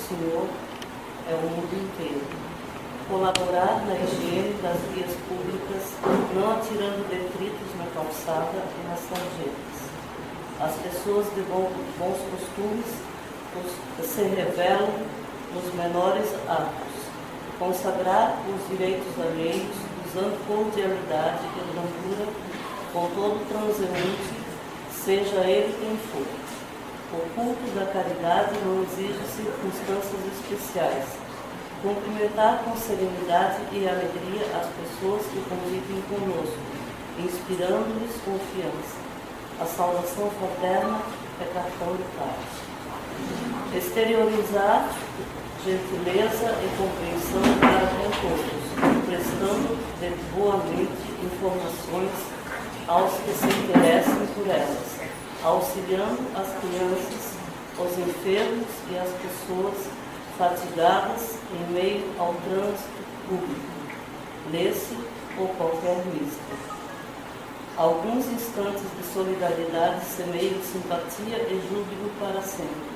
Senhor é o mundo inteiro. Colaborar na higiene das vias públicas, não atirando detritos na calçada e nas sarjetas. As pessoas de bons costumes se revelam nos menores atos. Consagrar os direitos alheios, usando cordialidade e brandura com todo transeunte, seja ele quem for. O culto da caridade não exige circunstâncias especiais. Cumprimentar com serenidade e alegria as pessoas que convivem conosco, inspirando-lhes confiança. A saudação fraterna é cartão de paz. Exteriorizar gentileza e compreensão para com todos, prestando boamente informações aos que se interessem por elas, auxiliando as crianças, os enfermos e as pessoas fatigadas em meio ao trânsito público, lê-se ou qualquer mista. Alguns instantes de solidariedade semeiam simpatia e júbilo para sempre.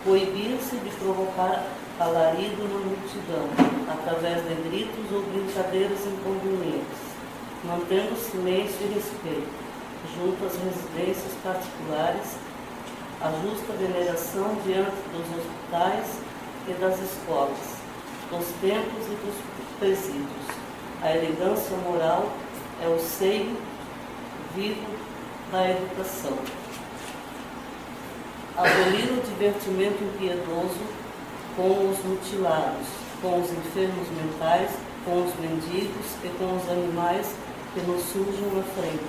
Proibir-se de provocar alarido na multidão, através de gritos ou brincadeiras inconvenientes, mantendo silêncio e respeito, junto às residências particulares, a justa veneração diante dos hospitais e das escolas, dos templos e dos presídios. A elegância moral é o seio vivo da educação. Abolir o divertimento impiedoso com os mutilados, com os enfermos mentais, com os mendigos e com os animais que nos surgem na frente.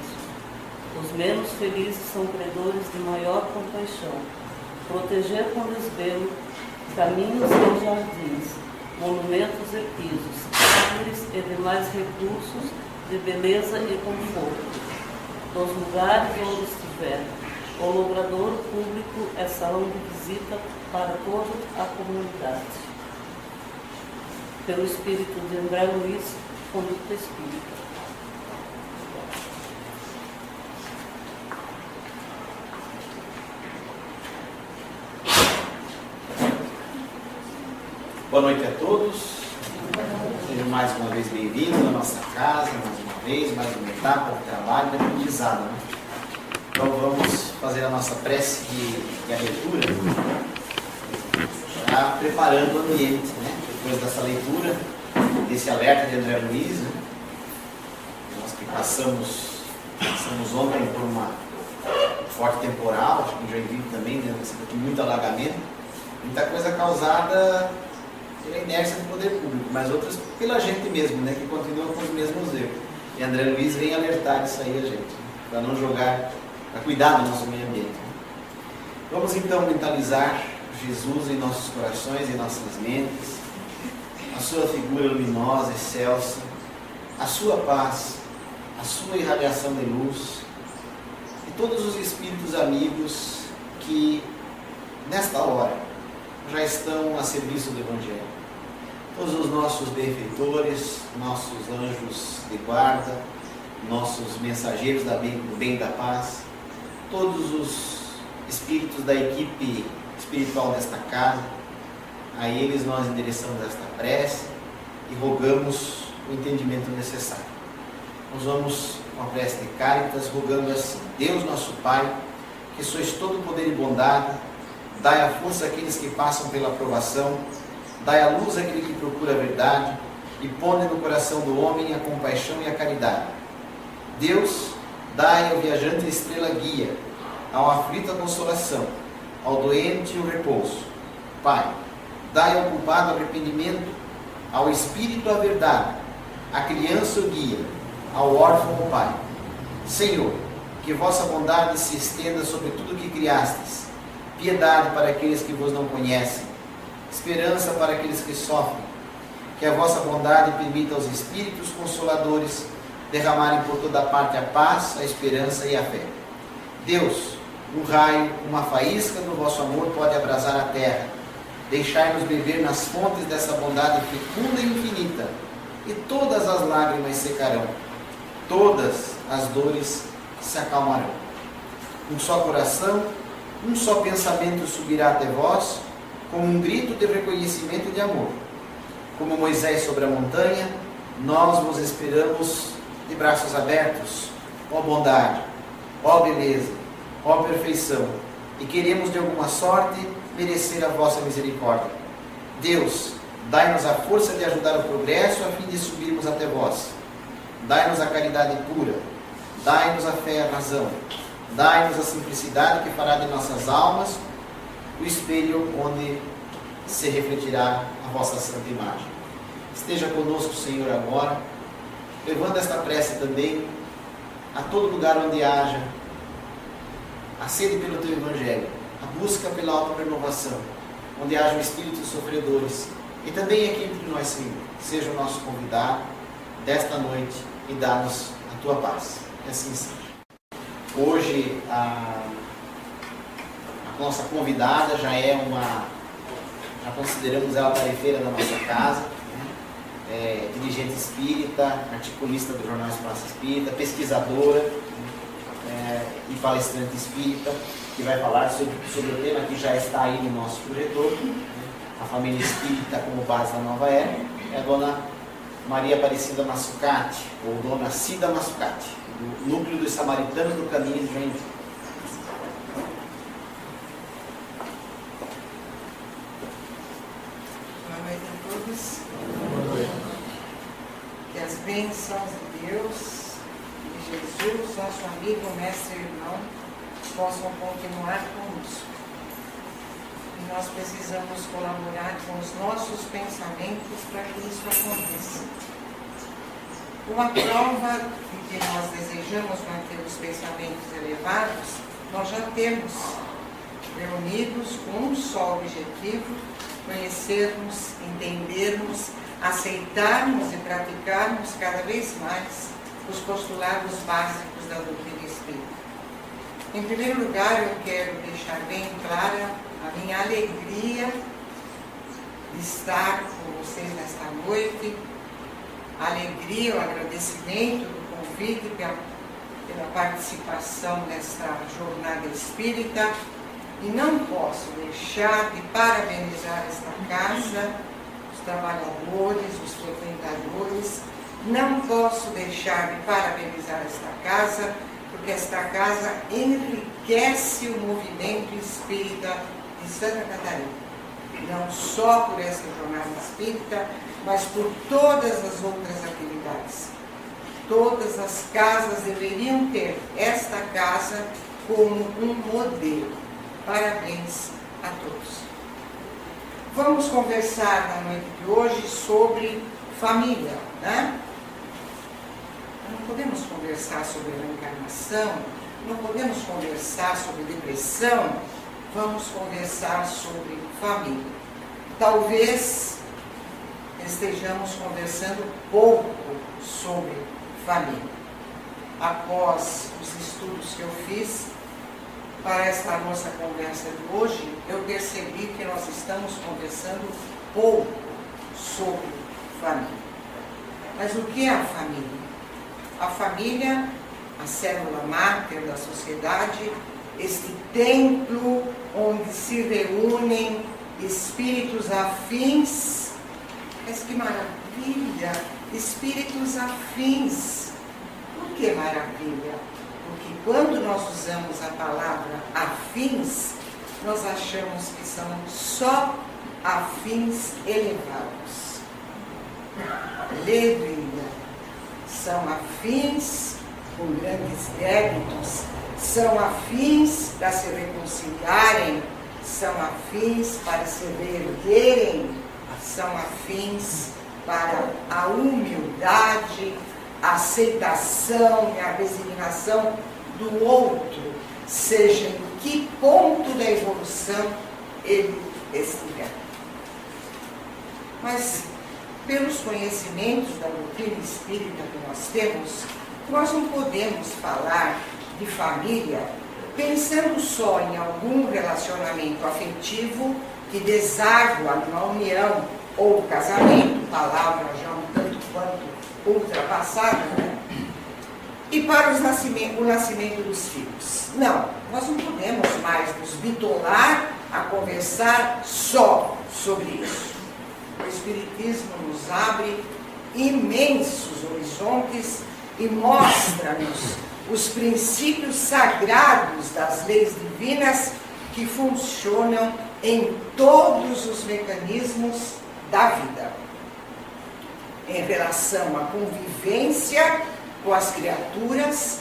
Os menos felizes são credores de maior compaixão. Proteger com desvelo caminhos e jardins, monumentos e pisos, árvores e demais recursos de beleza e conforto. Dos lugares onde estiver, o logradouro público é salão de visita para toda a comunidade. Pelo espírito de André Luiz, conduta espírita. Boa noite a todos. Sejam mais uma vez bem-vindos à nossa casa, mais uma vez, mais uma etapa de trabalho, de aprendizado, né? Então vamos fazer a nossa prece de abertura, já preparando o ambiente, né? Depois dessa leitura, desse alerta de André Luiz, né? Nós que passamos ontem por uma forte temporal, acho que em Joinville também, né? Muito alagamento, muita coisa causada pela inércia do poder público, mas outras pela gente mesmo, né? Que continua com os mesmos erros. E André Luiz vem alertar isso aí a gente, né? Para não jogar, para cuidar do nosso meio ambiente. Vamos então mentalizar Jesus em nossos corações, em nossas mentes, a sua figura luminosa, excelsa, a sua paz, a sua irradiação de luz e todos os espíritos amigos que nesta hora já estão a serviço do Evangelho. Todos os nossos benfeitores, nossos anjos de guarda, nossos mensageiros do bem e da paz, todos os espíritos da equipe espiritual desta casa, a eles nós endereçamos esta prece e rogamos o entendimento necessário. Nós vamos com a prece de Cáritas, rogando assim: Deus nosso Pai, que sois todo poder e bondade, dai a força àqueles que passam pela provação, dai a luz àquele que procura a verdade, e põe no coração do homem a compaixão e a caridade. Deus, dai ao viajante a estrela guia, ao aflito a consolação, ao doente o repouso. Pai, dai ao culpado arrependimento, ao espírito a verdade, à criança o guia, ao órfão o Pai. Senhor, que vossa bondade se estenda sobre tudo o que criastes, piedade para aqueles que vos não conhecem, esperança para aqueles que sofrem, que a vossa bondade permita aos espíritos consoladores derramarem por toda parte a paz, a esperança e a fé. Deus, um raio, uma faísca do vosso amor pode abrasar a terra. Deixai-nos beber nas fontes dessa bondade fecunda e infinita, e todas as lágrimas secarão, todas as dores se acalmarão. Um só coração, um só pensamento subirá até vós, como um grito de reconhecimento e de amor. Como Moisés sobre a montanha, nós vos esperamos de braços abertos, ó bondade, ó beleza, ó perfeição, e queremos de alguma sorte merecer a vossa misericórdia. Deus, dai-nos a força de ajudar o progresso a fim de subirmos até vós. Dai-nos a caridade pura, dai-nos a fé e a razão, dai-nos a simplicidade que fará de nossas almas o espelho onde se refletirá a vossa santa imagem. Esteja conosco, Senhor, agora, levando esta prece também a todo lugar onde haja a sede pelo Teu Evangelho, a busca pela auto-renovação, onde haja o espírito dos sofredores, e também aqui entre nós, Senhor, seja o nosso convidado desta noite e dá-nos a Tua paz. Que assim seja. Hoje, a nossa convidada já consideramos ela tarefeira da nossa casa, né? Dirigente espírita, articulista do jornal Espaço Espírita, pesquisadora e palestrante espírita, que vai falar sobre o tema que já está aí no nosso projetor, a família espírita como base da nova era, é a dona Maria Aparecida Massucati, ou dona Cida Massucati, do Núcleo dos Samaritanos do Caminho de Joinville. Boa noite a todos. Boa noite. Que as bênçãos de Deus, de Jesus, nosso amigo, mestre e irmão, possam continuar conosco. E nós precisamos colaborar com os nossos pensamentos para que isso aconteça. Uma prova de que nós desejamos manter os pensamentos elevados, nós já temos reunidos com um só objetivo: conhecermos, entendermos, aceitarmos e praticarmos cada vez mais os postulados básicos da doutrina espírita. Em primeiro lugar, eu quero deixar bem clara a minha alegria de estar com vocês nesta noite, a alegria, o agradecimento do convite pela participação nesta jornada espírita, e não posso deixar de parabenizar esta casa, os trabalhadores, os frequentadores. Não posso deixar de parabenizar esta casa, porque esta casa enriquece o movimento espírita de Santa Catarina. Não só por esta jornada espírita, mas por todas as outras atividades. Todas as casas deveriam ter esta casa como um modelo. Parabéns a todos. Vamos conversar na noite de hoje sobre família, né? Não podemos conversar sobre reencarnação, não podemos conversar sobre depressão, vamos conversar sobre família. Talvez estejamos conversando pouco sobre família. Após os estudos que eu fiz para esta nossa conversa de hoje, eu percebi que nós estamos conversando pouco sobre família. Mas o que é a família? A família, a célula máter da sociedade, este templo onde se reúnem espíritos afins. Mas que maravilha! Espíritos afins. Por que maravilha? Porque quando nós usamos a palavra afins, nós achamos que são só afins elevados. Aleluia! São afins com grandes débitos, são afins para se reconciliarem, são afins para se reerguerem, são afins para a humildade, a aceitação e a resignação do outro, seja em que ponto da evolução ele estiver. Mas, pelos conhecimentos da doutrina espírita que nós temos, nós não podemos falar de família pensando só em algum relacionamento afetivo que deságua numa união ou casamento, palavra já um tanto quanto ultrapassada, né? e para o nascimento dos filhos. Não, nós não podemos mais nos bitolar a conversar só sobre isso. O Espiritismo nos abre imensos horizontes e mostra-nos os princípios sagrados das leis divinas que funcionam em todos os mecanismos da vida. Em relação à convivência com as criaturas,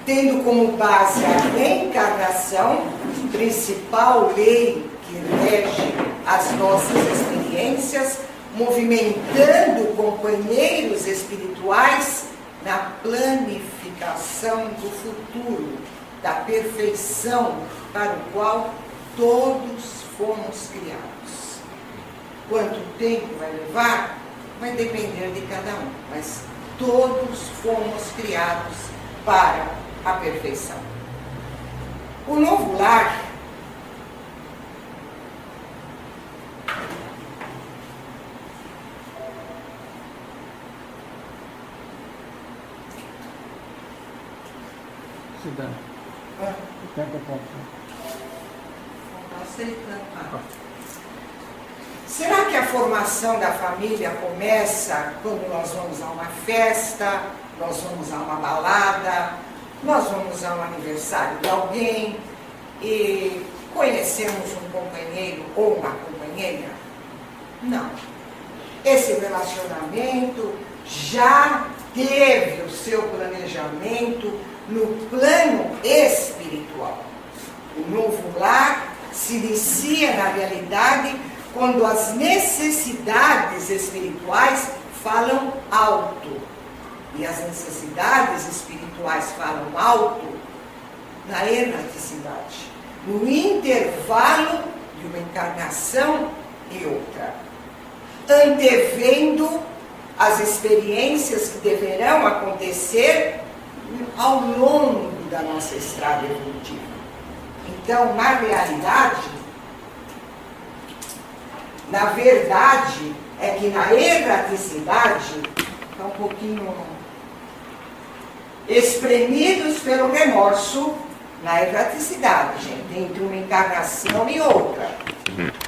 tendo como base a reencarnação, principal lei que rege as nossas experiências, movimentando companheiros espirituais na planificação do futuro, da perfeição para o qual todos fomos criados. Quanto tempo vai levar, vai depender de cada um, mas todos fomos criados para a perfeição. O novo lar Será que a formação da família começa quando nós vamos a uma festa, nós vamos a uma balada, nós vamos a um aniversário de alguém e conhecemos um companheiro ou uma companheira? Não. Esse relacionamento já teve o seu planejamento no plano espiritual. O novo lar se inicia na realidade quando as necessidades espirituais falam alto. E as necessidades espirituais falam alto na erraticidade, no intervalo de uma encarnação e outra, antevendo as experiências que deverão acontecer ao longo da nossa estrada evolutiva. Então, na realidade, na verdade, é que na erraticidade, está um pouquinho espremidos pelo remorso, na erraticidade, gente, entre uma encarnação e outra.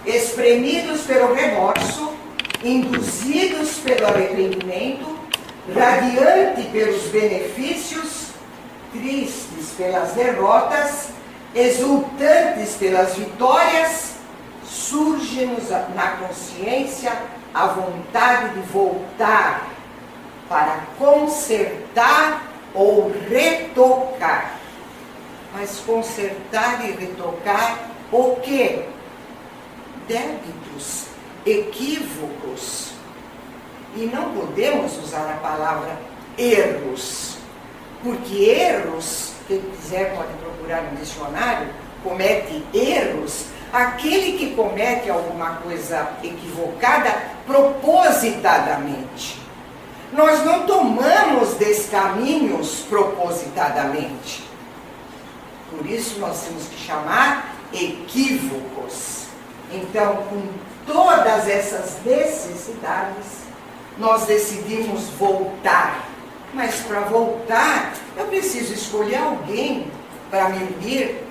Espremidos pelo remorso, induzidos pelo arrependimento, radiante pelos benefícios, tristes pelas derrotas, exultantes pelas vitórias, surge-nos na consciência a vontade de voltar para consertar ou retocar. Mas consertar e retocar o quê? Débitos, equívocos. E não podemos usar a palavra erros, porque erros, quem quiser pode procurar no dicionário, comete erros aquele que comete alguma coisa equivocada propositadamente. Nós não tomamos descaminhos propositadamente. Por isso nós temos que chamar equívocos. Então, com todas essas necessidades, nós decidimos voltar. Mas para voltar, eu preciso escolher alguém para me unir,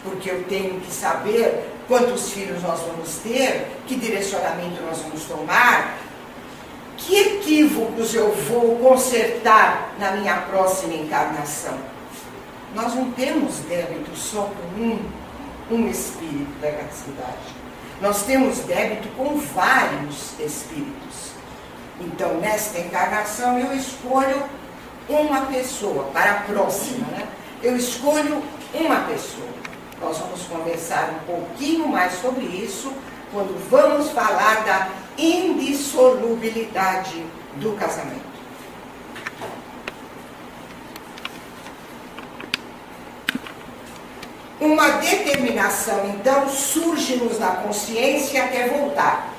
porque eu tenho que saber quantos filhos nós vamos ter, que direcionamento nós vamos tomar, que equívocos eu vou consertar na minha próxima encarnação. Nós não temos débito só com um espírito da erraticidade. Nós temos débito com vários espíritos. Então, nesta encarnação, eu escolho uma pessoa, para a próxima, né? Eu escolho uma pessoa. Nós vamos conversar um pouquinho mais sobre isso quando vamos falar da indissolubilidade do casamento. Uma determinação, então, surge-nos na consciência que é voltar.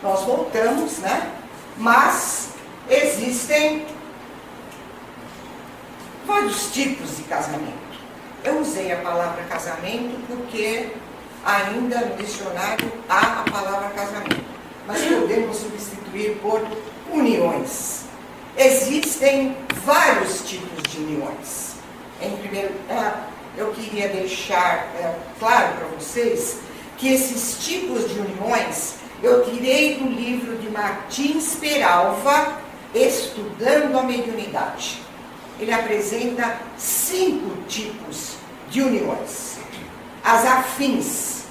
Nós voltamos, né? Mas existem vários tipos de casamento. Eu usei a palavra casamento porque ainda no dicionário há a palavra casamento. Mas podemos substituir por uniões. Existem vários tipos de uniões. Em primeiro lugar, eu queria deixar claro para vocês que esses tipos de uniões eu tirei do livro de Martins Peralva, Estudando a Mediunidade. Ele apresenta 5 tipos de uniões. As afins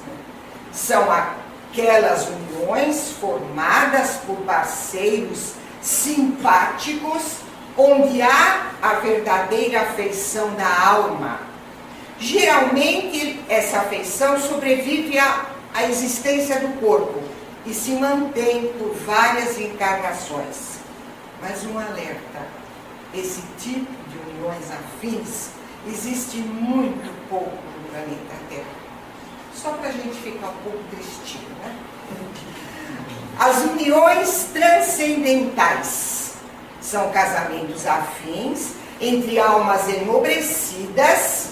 são aquelas uniões formadas por parceiros simpáticos, onde há a verdadeira afeição da alma. Geralmente, essa afeição sobrevive à existência do corpo e se mantém por várias encarnações. Mas um alerta, esse tipo de uniões afins existe muito pouco no planeta Terra. Só para a gente ficar um pouco tristinho, né? As uniões transcendentais são casamentos afins entre almas enobrecidas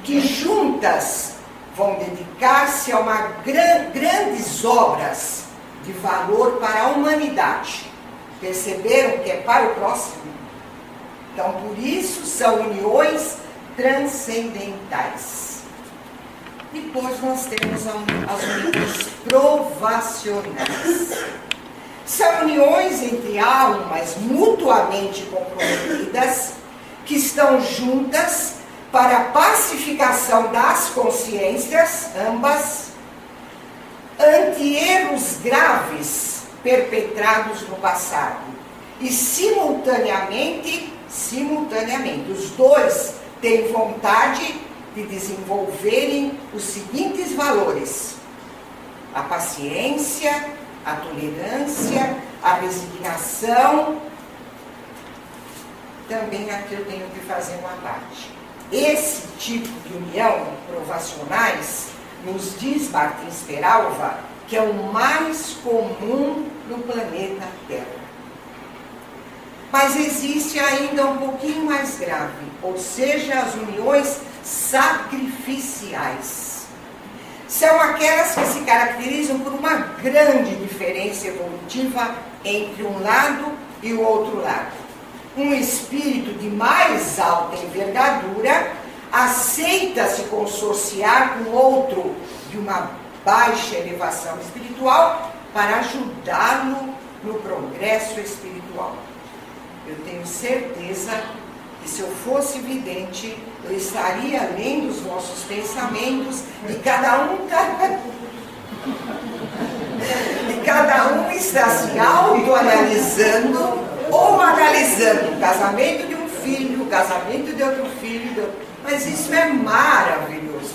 que juntas vão dedicar-se a grandes obras de valor para a humanidade. Perceberam que é para o próximo? Então, por isso, são uniões transcendentais. Depois nós temos as uniões provacionais. São uniões entre almas mutuamente comprometidas que estão juntas para a pacificação das consciências, ambas, ante erros graves perpetrados no passado. E simultaneamente, os dois têm vontade de desenvolverem os seguintes valores: a paciência, a tolerância, a resignação. Também aqui eu tenho que fazer uma parte. Esse tipo de união provacionais, nos diz Martins Peralva, que é o mais comum no planeta Terra. Mas existe ainda um pouquinho mais grave, ou seja, as uniões sacrificiais. São aquelas que se caracterizam por uma grande diferença evolutiva entre um lado e o outro lado. Um espírito de mais alta envergadura aceita se consorciar com outro de uma baixa elevação espiritual para ajudá-lo no progresso espiritual. Eu tenho certeza que, se eu fosse vidente, eu estaria lendo os vossos pensamentos e cada um está se autoanalisando ou analisando o casamento de um filho, o casamento de outro filho. Mas isso é maravilhoso.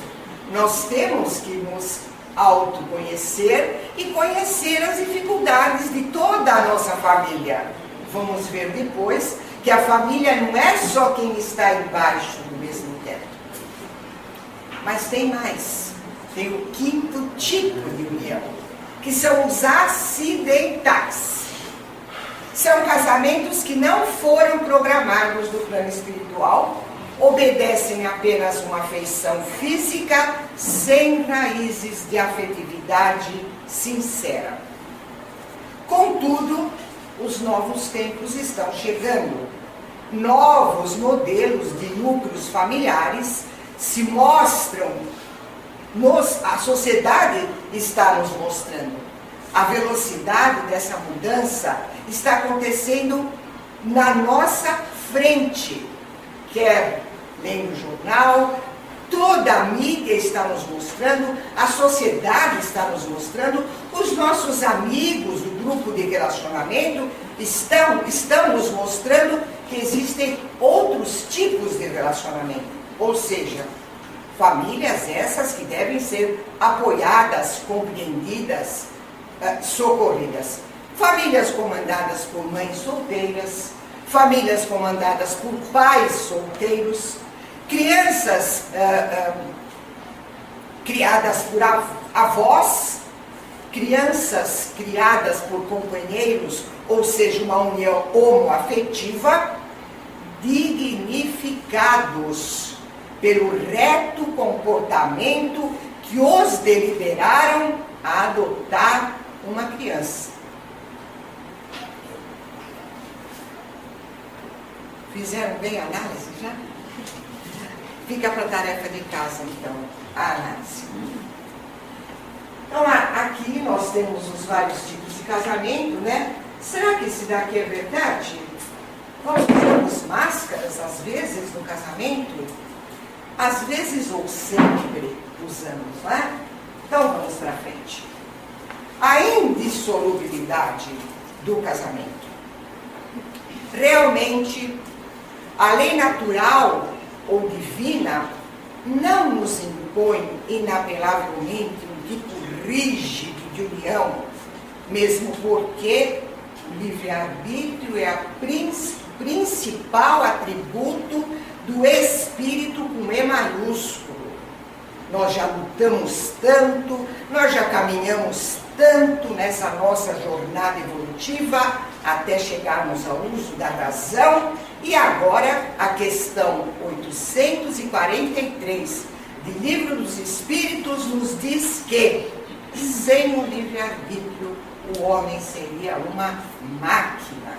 Nós temos que nos autoconhecer e conhecer as dificuldades de toda a nossa família. Vamos ver depois que a família não é só quem está embaixo do mesmo teto. Mas tem mais. Tem o 5º tipo de união, que são os acidentais. São casamentos que não foram programados do plano espiritual, obedecem apenas uma afeição física, sem raízes de afetividade sincera. Contudo, os novos tempos estão chegando. Novos modelos de núcleos familiares se mostram, a sociedade está nos mostrando. A velocidade dessa mudança está acontecendo na nossa frente, quer lendo o jornal, toda a mídia está nos mostrando, a sociedade está nos mostrando, os nossos amigos do grupo de relacionamento estão nos mostrando que existem outros tipos de relacionamento, ou seja, famílias essas que devem ser apoiadas, compreendidas, socorridas. Famílias comandadas por mães solteiras, famílias comandadas por pais solteiros, crianças criadas por avós, crianças criadas por companheiros, ou seja, uma união homoafetiva, dignificados pelo reto comportamento que os deliberaram a adotar uma criança. Fizeram bem a análise já? Fica para a tarefa de casa, então, a análise. Então, aqui nós temos os vários tipos de casamento, né? Será que esse daqui é verdade? Nós usamos máscaras, às vezes, no casamento? Às vezes ou sempre usamos, né? Então, vamos para frente. A indissolubilidade do casamento. Realmente, a lei natural ou divina não nos impõe inapelavelmente um tipo rígido de união, mesmo porque o livre-arbítrio é o principal atributo do espírito com E maiúsculo. Nós já lutamos tanto, nós já caminhamos tanto nessa nossa jornada evolutiva até chegarmos ao uso da razão, e agora a questão 843 de Livro dos Espíritos nos diz que sem o livre-arbítrio o homem seria uma máquina.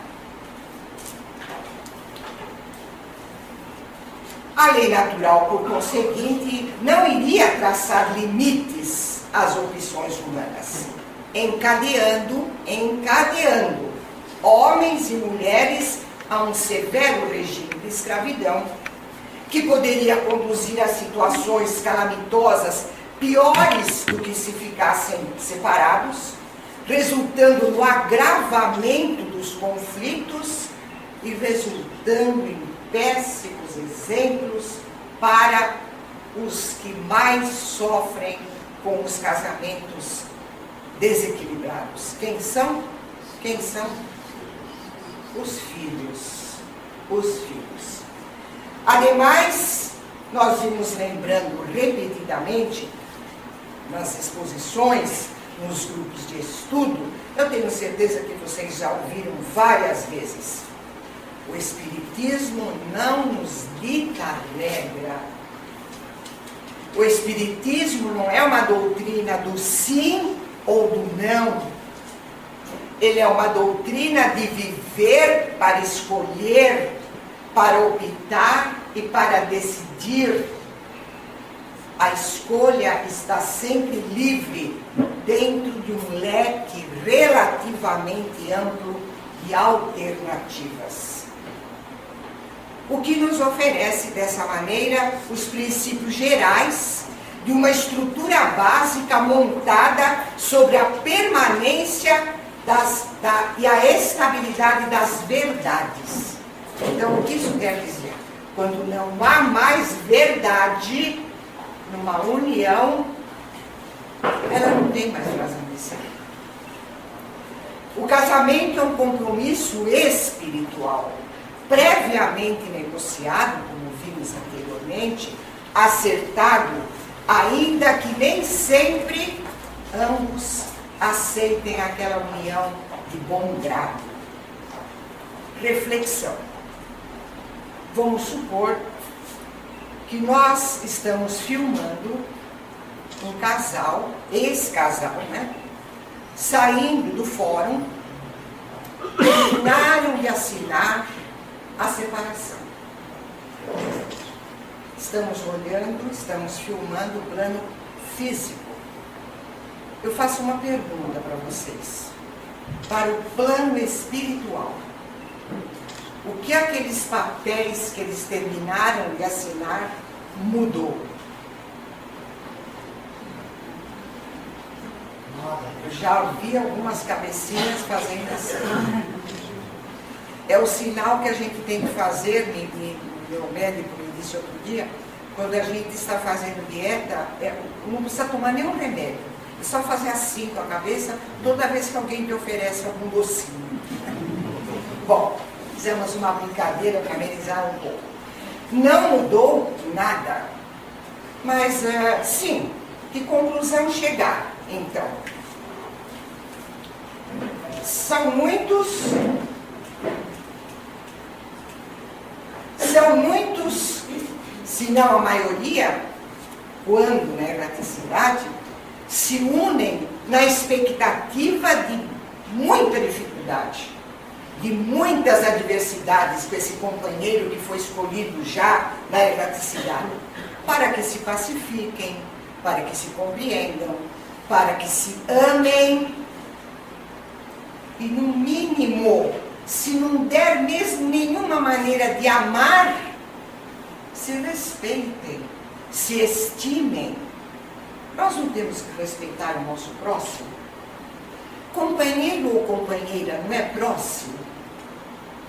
A lei natural, por conseguinte, não iria traçar limites às opções humanas, encadeando homens e mulheres a um severo regime de escravidão, que poderia conduzir a situações calamitosas piores do que se ficassem separados, resultando no agravamento dos conflitos e resultando em péssimos exemplos para os que mais sofrem com os casamentos desequilibrados. Quem são? Quem são? Os filhos. Os filhos. Ademais, nós vimos lembrando repetidamente nas exposições, nos grupos de estudo, eu tenho certeza que vocês já ouviram várias vezes. O Espiritismo não nos dita regra. O Espiritismo não é uma doutrina do sim ou do não. Ele é uma doutrina de viver para escolher, para optar e para decidir. A escolha está sempre livre dentro de um leque relativamente amplo de alternativas. O que nos oferece dessa maneira os princípios gerais de uma estrutura básica montada sobre a permanência e a estabilidade das verdades. Então, o que isso quer dizer? Quando não há mais verdade numa união, ela não tem mais razão de ser. O casamento é um compromisso espiritual, previamente negociado, como vimos anteriormente, acertado, ainda que nem sempre ambos aceitem aquela união de bom grado. Reflexão. Vamos supor que nós estamos filmando um casal, ex-casal, né? Saindo do fórum, terminaram de assinar a separação. Estamos olhando, estamos filmando o plano físico. Eu faço uma pergunta para vocês. Para o plano espiritual, o que aqueles papéis que eles terminaram de assinar mudou? Eu já ouvi algumas cabecinhas fazendo assim. É o sinal que a gente tem que fazer, meu médico me disse outro dia, quando a gente está fazendo dieta, não precisa tomar nenhum remédio. É só fazer assim com a cabeça toda vez que alguém te oferece algum docinho. Bom, fizemos uma brincadeira para amenizar um pouco. Não mudou nada. Mas, sim, que conclusão chegar, então? São muitos, se não a maioria, quando na erraticidade, se unem na expectativa de muita dificuldade. de muitas adversidades com esse companheiro que foi escolhido já na erraticidade, para que se pacifiquem, para que se compreendam, para que se amem e, no mínimo, se não der mesmo nenhuma maneira de amar, se respeitem, se estimem. Nós não temos que respeitar o nosso próximo? Companheiro ou companheira não é próximo?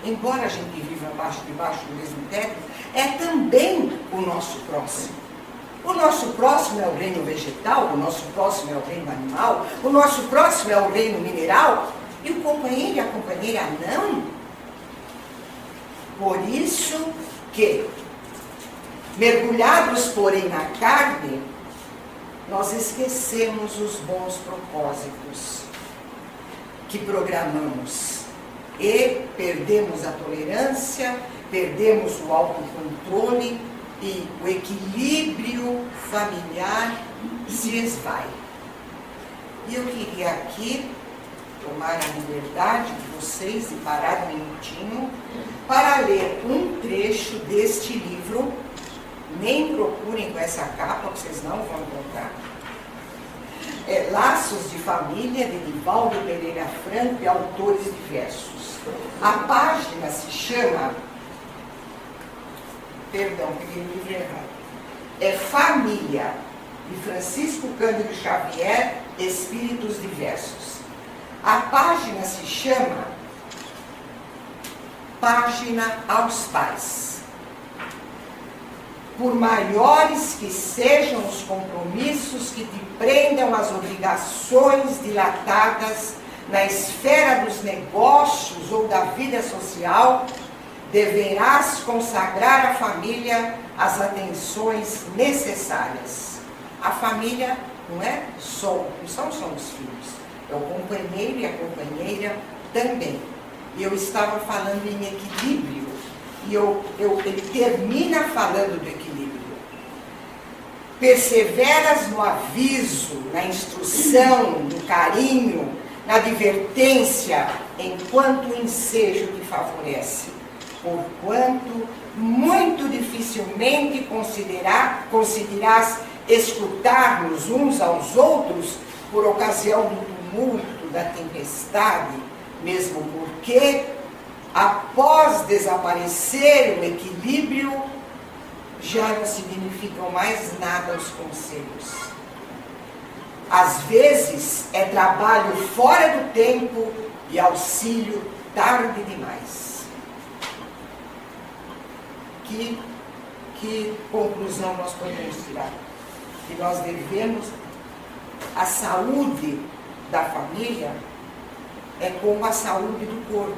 Embora a gente viva debaixo do mesmo teto, é também o nosso próximo. O nosso próximo é o reino vegetal, o nosso próximo é o reino animal, o nosso próximo é o reino mineral, e o companheiro e a companheira não. Por isso que, mergulhados, porém, na carne, nós esquecemos os bons propósitos que programamos e perdemos a tolerância, perdemos o autocontrole e o equilíbrio familiar se esvai. E eu queria aqui tomar a liberdade de vocês de parar um minutinho para ler um trecho deste livro. Nem procurem com essa capa, que vocês não vão encontrar. É Laços de Família, de Divaldo Pereira Franco e autores diversos. A página se chama, perdão, peguei o livro errado, é Família, de Francisco Cândido Xavier, Espíritos Diversos. A página se chama Página aos Pais. Por maiores que sejam os compromissos que te prendam às obrigações dilatadas na esfera dos negócios ou da vida social, deverás consagrar à família as atenções necessárias. A família não é só, não são só os filhos, é o companheiro e a companheira também. E eu estava falando em equilíbrio, e ele termina falando do equilíbrio. Perseveras no aviso, na instrução, no carinho, na advertência, enquanto o ensejo te favorece, porquanto muito dificilmente conseguirás escutar-nos uns aos outros por ocasião do tumulto, da tempestade, mesmo porque, após desaparecer o equilíbrio, já não significam mais nada os conselhos. Às vezes é trabalho fora do tempo e auxílio tarde demais. Que conclusão nós podemos tirar? Que nós devemos, a saúde da família é como a saúde do corpo.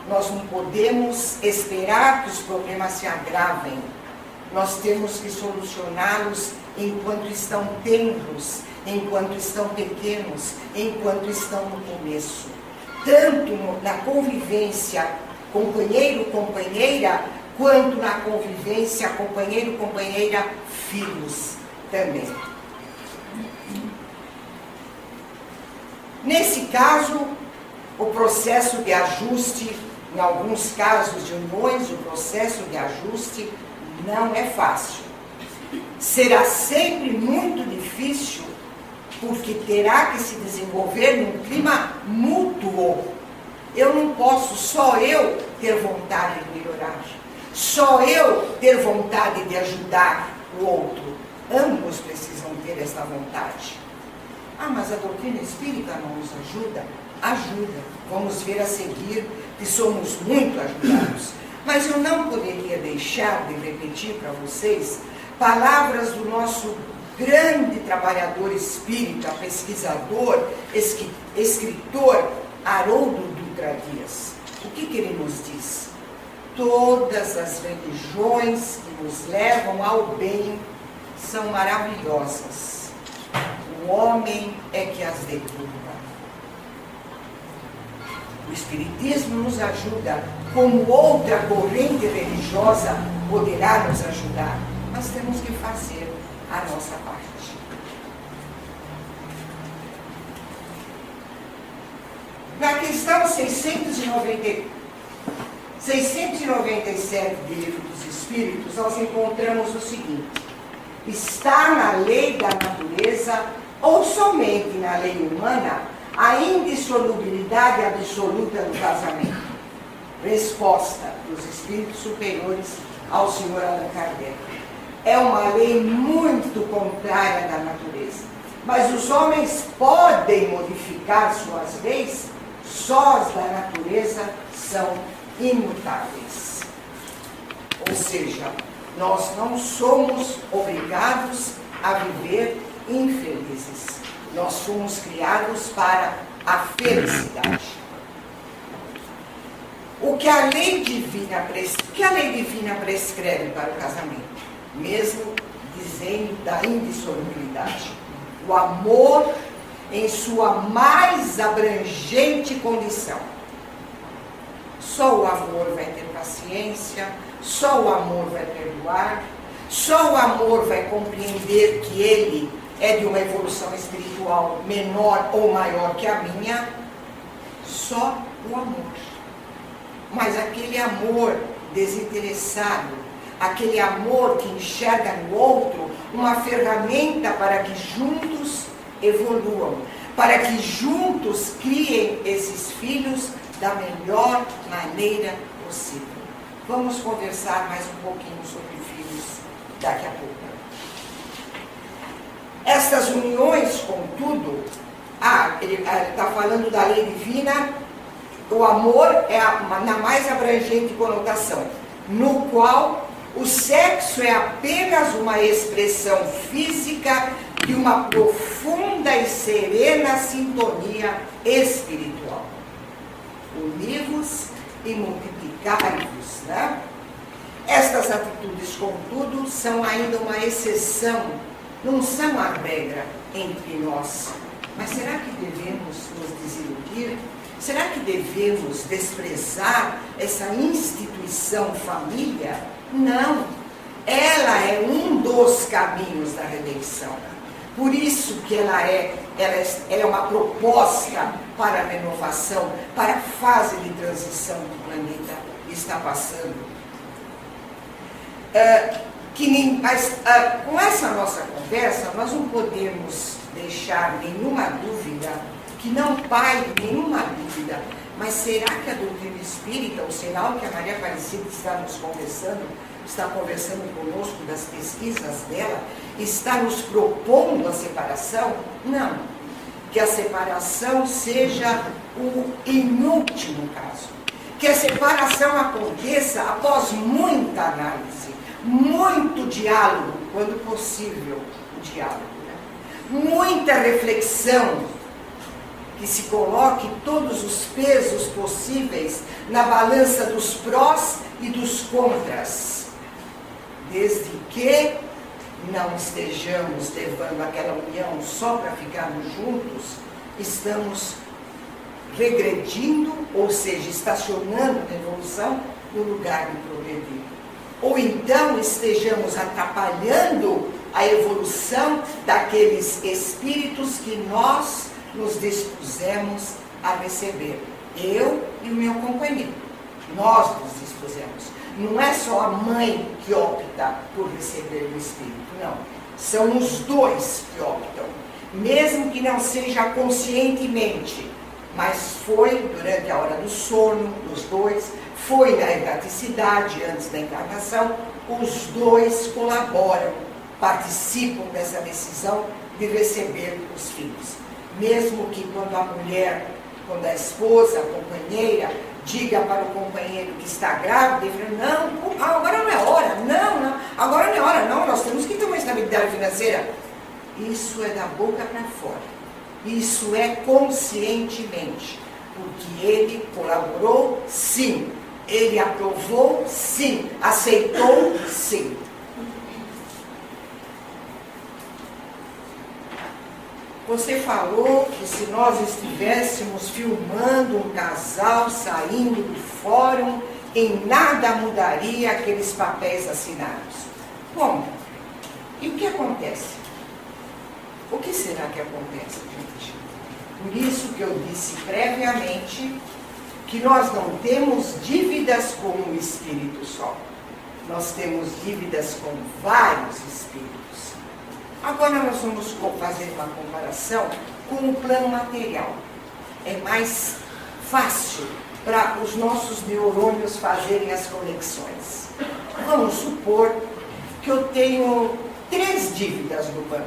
Nós não podemos esperar que os problemas se agravem. Nós temos que solucioná-los enquanto estão tenros, enquanto estão pequenos, enquanto estão no começo. Tanto na convivência companheiro-companheira, quanto na convivência companheiro-companheira, filhos também. Nesse caso, o processo de ajuste, em alguns casos de uniões, o processo de ajuste não é fácil. Será sempre muito difícil, porque terá que se desenvolver num clima mútuo. Eu não posso só eu ter vontade de melhorar, só eu ter vontade de ajudar o outro. Ambos precisam ter esta vontade. Ah, mas a doutrina espírita não nos ajuda? Ajuda. Vamos ver a seguir que somos muito ajudados. Mas eu não poderia deixar de repetir para vocês palavras do nosso grande trabalhador espírita, pesquisador, escritor, Haroldo Dutra Dias. O que ele nos diz? Todas as religiões que nos levam ao bem são maravilhosas. O homem é que as deturpa. O Espiritismo nos ajuda, como outra corrente religiosa poderá nos ajudar. Nós temos que fazer a nossa parte. Na questão questão 697 do Livro dos Espíritos, nós encontramos o seguinte: está na lei da natureza ou somente na lei humana a indissolubilidade absoluta do casamento? Resposta dos espíritos superiores ao senhor Allan Kardec: é uma lei muito contrária da natureza, mas os homens podem modificar suas leis, sós da natureza são imutáveis. Ou seja, nós não somos obrigados a viver infelizes. Nós fomos criados para a felicidade. O que a lei divina prescreve para o casamento? Mesmo dizendo da indissolubilidade. O amor em sua mais abrangente condição. Só o amor vai ter paciência, só o amor vai perdoar, só o amor vai compreender que ele é de uma evolução espiritual menor ou maior que a minha. Só o amor. Mas aquele amor desinteressado, aquele amor que enxerga no outro uma ferramenta para que juntos evoluam, para que juntos criem esses filhos da melhor maneira possível. Vamos conversar mais um pouquinho sobre filhos daqui a pouco. Estas uniões, contudo, ele está falando da lei divina. O amor é na mais abrangente conotação, no qual o sexo é apenas uma expressão física de uma profunda e serena sintonia espiritual. Uni-vos e multiplicai-vos, né? Estas atitudes, contudo, são ainda uma exceção, não são a regra entre nós. Mas será que devemos nos desiludir? Será que devemos desprezar essa instituição família? Não. Ela é um dos caminhos da redenção. Por isso que ela é uma proposta para a renovação, para a fase de transição que o planeta está passando. Com essa nossa conversa, nós não podemos deixar nenhuma dúvida, que não paire nenhuma dúvida. Mas será que a doutrina espírita, ou será o que a Maria Aparecida está conversando conosco das pesquisas dela, está nos propondo a separação? Não. Que a separação seja o inúltimo caso. Que a separação aconteça após muita análise, muito diálogo, quando possível o diálogo, né? Muita reflexão, que se coloque todos os pesos possíveis na balança dos prós e dos contras, desde que não estejamos levando aquela união só para ficarmos juntos, estamos regredindo, ou seja, estacionando a evolução no lugar de progredir. Ou então estejamos atrapalhando a evolução daqueles espíritos que nós nos dispusemos a receber. Eu e o meu companheiro. Nós nos dispusemos. Não é só a mãe que opta por receber o espírito, não. São os dois que optam. Mesmo que não seja conscientemente, mas foi durante a hora do sono, os dois, foi na erraticidade antes da encarnação, os dois colaboram, participam dessa decisão de receber os filhos. Mesmo que quando a mulher, quando a esposa, a companheira, diga para o companheiro que está grávida, ele fala, não, agora não é hora, não, agora não é hora, não, nós temos que ter uma estabilidade financeira. Isso é da boca para fora. Isso é conscientemente, porque ele colaborou, sim. Ele aprovou, sim. Aceitou, sim. Você falou que se nós estivéssemos filmando um casal saindo do fórum, em nada mudaria aqueles papéis assinados. Bom, e o que acontece? O que será que acontece, gente? Por isso que eu disse previamente que nós não temos dívidas com um espírito só. Nós temos dívidas com vários espíritos. Agora nós vamos fazer uma comparação com o plano material. É mais fácil para os nossos neurônios fazerem as conexões. Vamos supor que eu tenho 3 dívidas no banco.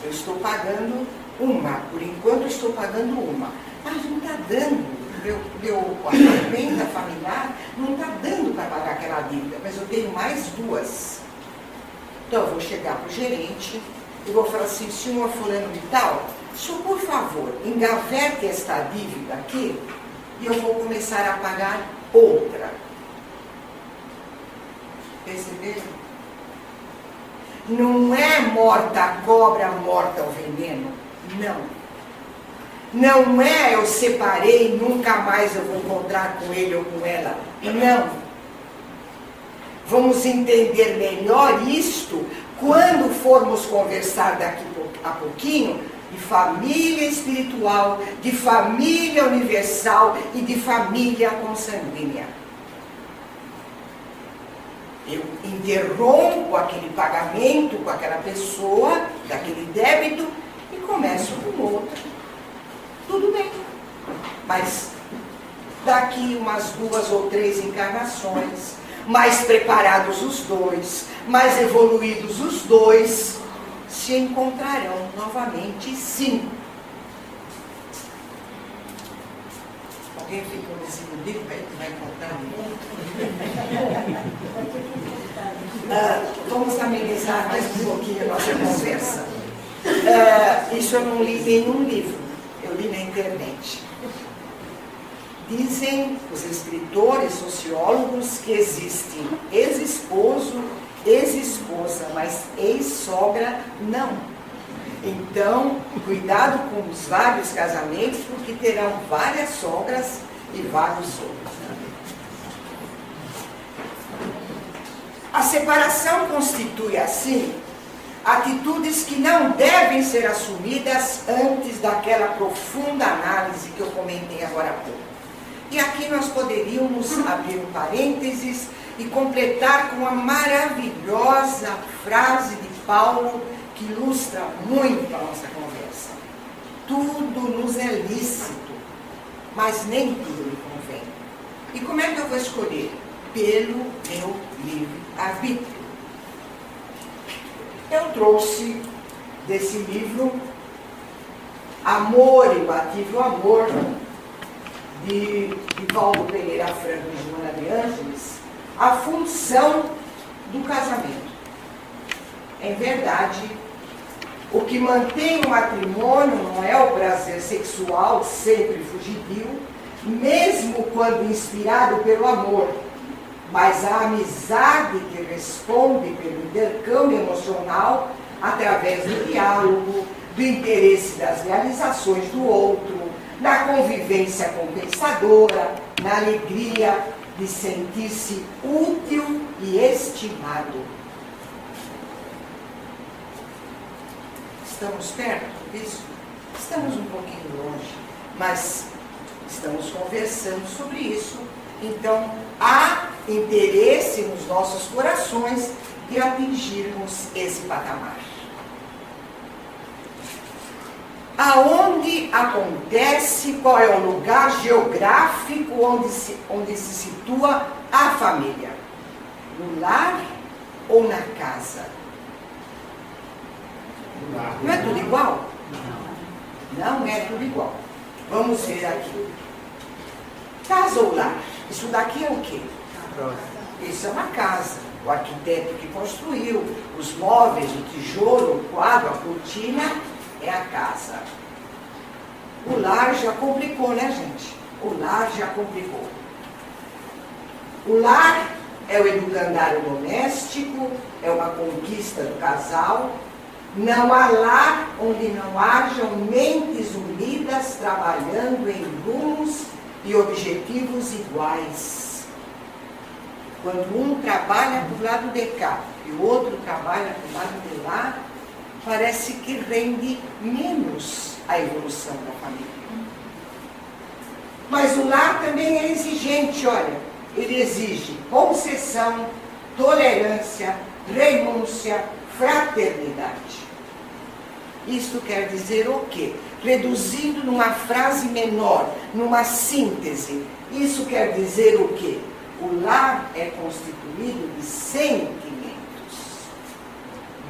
Eu estou pagando uma, por enquanto estou pagando uma, mas não está dando. Meu apartamento familiar não está dando para pagar aquela dívida, mas eu tenho mais 2. Então eu vou chegar para o gerente e vou falar assim: senhor fulano de tal, senhor, por favor, engavete esta dívida aqui e eu vou começar a pagar outra. Perceberam? Não é morta a cobra, morta o veneno. Não. Não é eu separei, nunca mais eu vou encontrar com ele ou com ela. Não. Vamos entender melhor isto quando formos conversar daqui a pouquinho de família espiritual, de família universal e de família consanguínea. Eu interrompo aquele pagamento com aquela pessoa, daquele débito, e começo com outro. Tudo bem, mas daqui umas 2 ou 3 encarnações, mais preparados os dois, mais evoluídos os dois, se encontrarão novamente, sim. Alguém ficou desiludido? Vai contar? Vamos amenizar mais um pouquinho a nossa conversa. Isso eu não li em nenhum livro. Eu li na internet. Dizem os escritores, sociólogos, que existem ex-esposo, ex-esposa, mas ex-sogra não. Então, cuidado com os vários casamentos, porque terão várias sogras e vários sogros. A separação constitui, assim, atitudes que não devem ser assumidas antes daquela profunda análise que eu comentei agora há pouco. E aqui nós poderíamos abrir um parênteses e completar com a maravilhosa frase de Paulo, que ilustra muito a nossa conversa. Tudo nos é lícito, mas nem tudo me convém. E como é que eu vou escolher? Pelo meu livre-arbítrio. Eu trouxe desse livro Amor, Imbatível Amor, de Valdo Pereira Franco e Joana de Ângeles, a função do casamento. Em verdade, o que mantém o matrimônio não é o prazer sexual sempre fugidio, mesmo quando inspirado pelo amor, mas a amizade que responde pelo intercâmbio emocional através do diálogo, do interesse das realizações do outro, na convivência compensadora, na alegria de sentir-se útil e estimado. Estamos perto disso? Estamos um pouquinho longe, mas estamos conversando sobre isso. Então, há interesse nos nossos corações de atingirmos esse patamar. Aonde acontece, qual é o lugar geográfico onde se situa a família? No lar ou na casa? Não é tudo igual? Não é tudo igual. Vamos ver aqui. Casa ou lar? Isso daqui é o quê? Isso é uma casa. O arquiteto que construiu, os móveis, o tijolo, o quadro, a cortina, é a casa. O lar já complicou, né, gente? O lar já complicou. O lar é o educandário doméstico, é uma conquista do casal. Não há lar onde não hajam mentes unidas trabalhando em rumos e objetivos iguais. Quando um trabalha para o lado de cá e o outro trabalha para o lado de lá, parece que rende menos a evolução da família. Mas o lar também é exigente, olha, ele exige concessão, tolerância, renúncia, fraternidade. Isto quer dizer o quê? Reduzindo numa frase menor, numa síntese, isso quer dizer o quê? O lar é constituído de sentimentos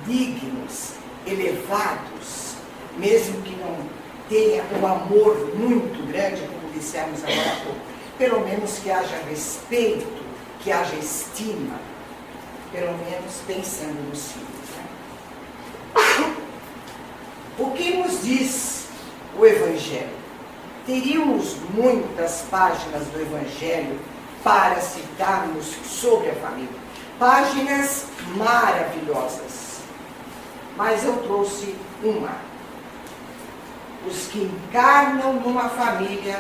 dignos, elevados, mesmo que não tenha um amor muito grande, como dissemos agora há pouco, pelo menos que haja respeito, que haja estima, pelo menos pensando nos filhos. Né? O que nos diz o Evangelho? Teríamos muitas páginas do Evangelho para citarmos sobre a família. Páginas maravilhosas. Mas eu trouxe uma. Os que encarnam numa família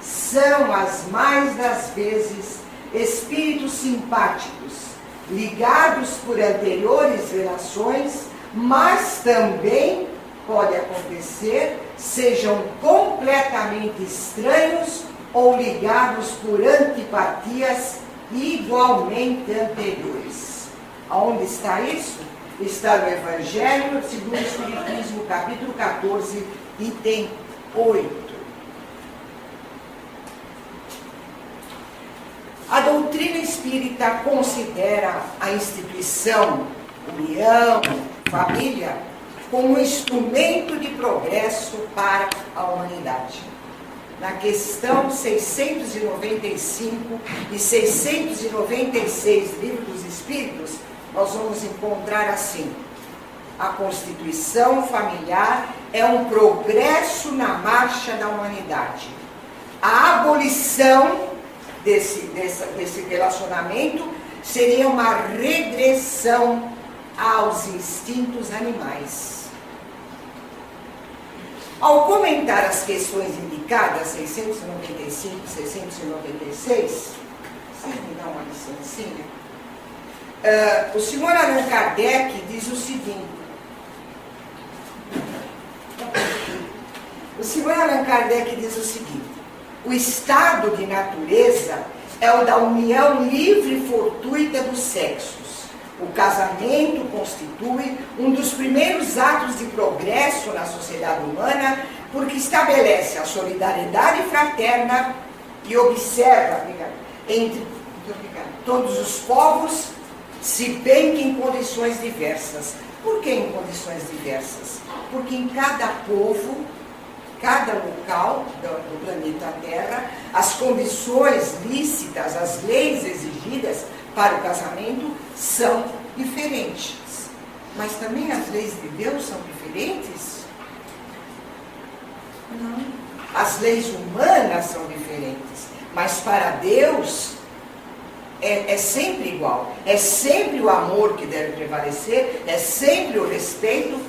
são, as mais das vezes, espíritos simpáticos, ligados por anteriores relações, mas também pode acontecer, sejam completamente estranhos ou ligados por antipatias igualmente anteriores. Aonde está isso? Está no Evangelho segundo o Espiritismo, capítulo 14, item 8. A doutrina espírita considera a instituição, união, família, como um instrumento de progresso para a humanidade. Na questão 695 e 696 do Livro dos Espíritos, nós vamos encontrar assim: a constituição familiar é um progresso na marcha da humanidade. A abolição desse relacionamento seria uma regressão aos instintos animais. Ao comentar as questões indicadas, 695 e 696, vocês me dão uma licencinha? O senhor Allan Kardec diz o seguinte. O senhor Allan Kardec diz o seguinte: o estado de natureza é o da união livre e fortuita dos sexos. O casamento constitui um dos primeiros atos de progresso na sociedade humana, porque estabelece a solidariedade fraterna e observa entre todos os povos, se bem que em condições diversas. Por que em condições diversas? Porque em cada povo, cada local do planeta Terra, as condições lícitas, as leis exigidas para o casamento são diferentes. Mas também as leis de Deus são diferentes? Não. As leis humanas são diferentes, mas para Deus é sempre igual. É sempre o amor que deve prevalecer, é sempre o respeito.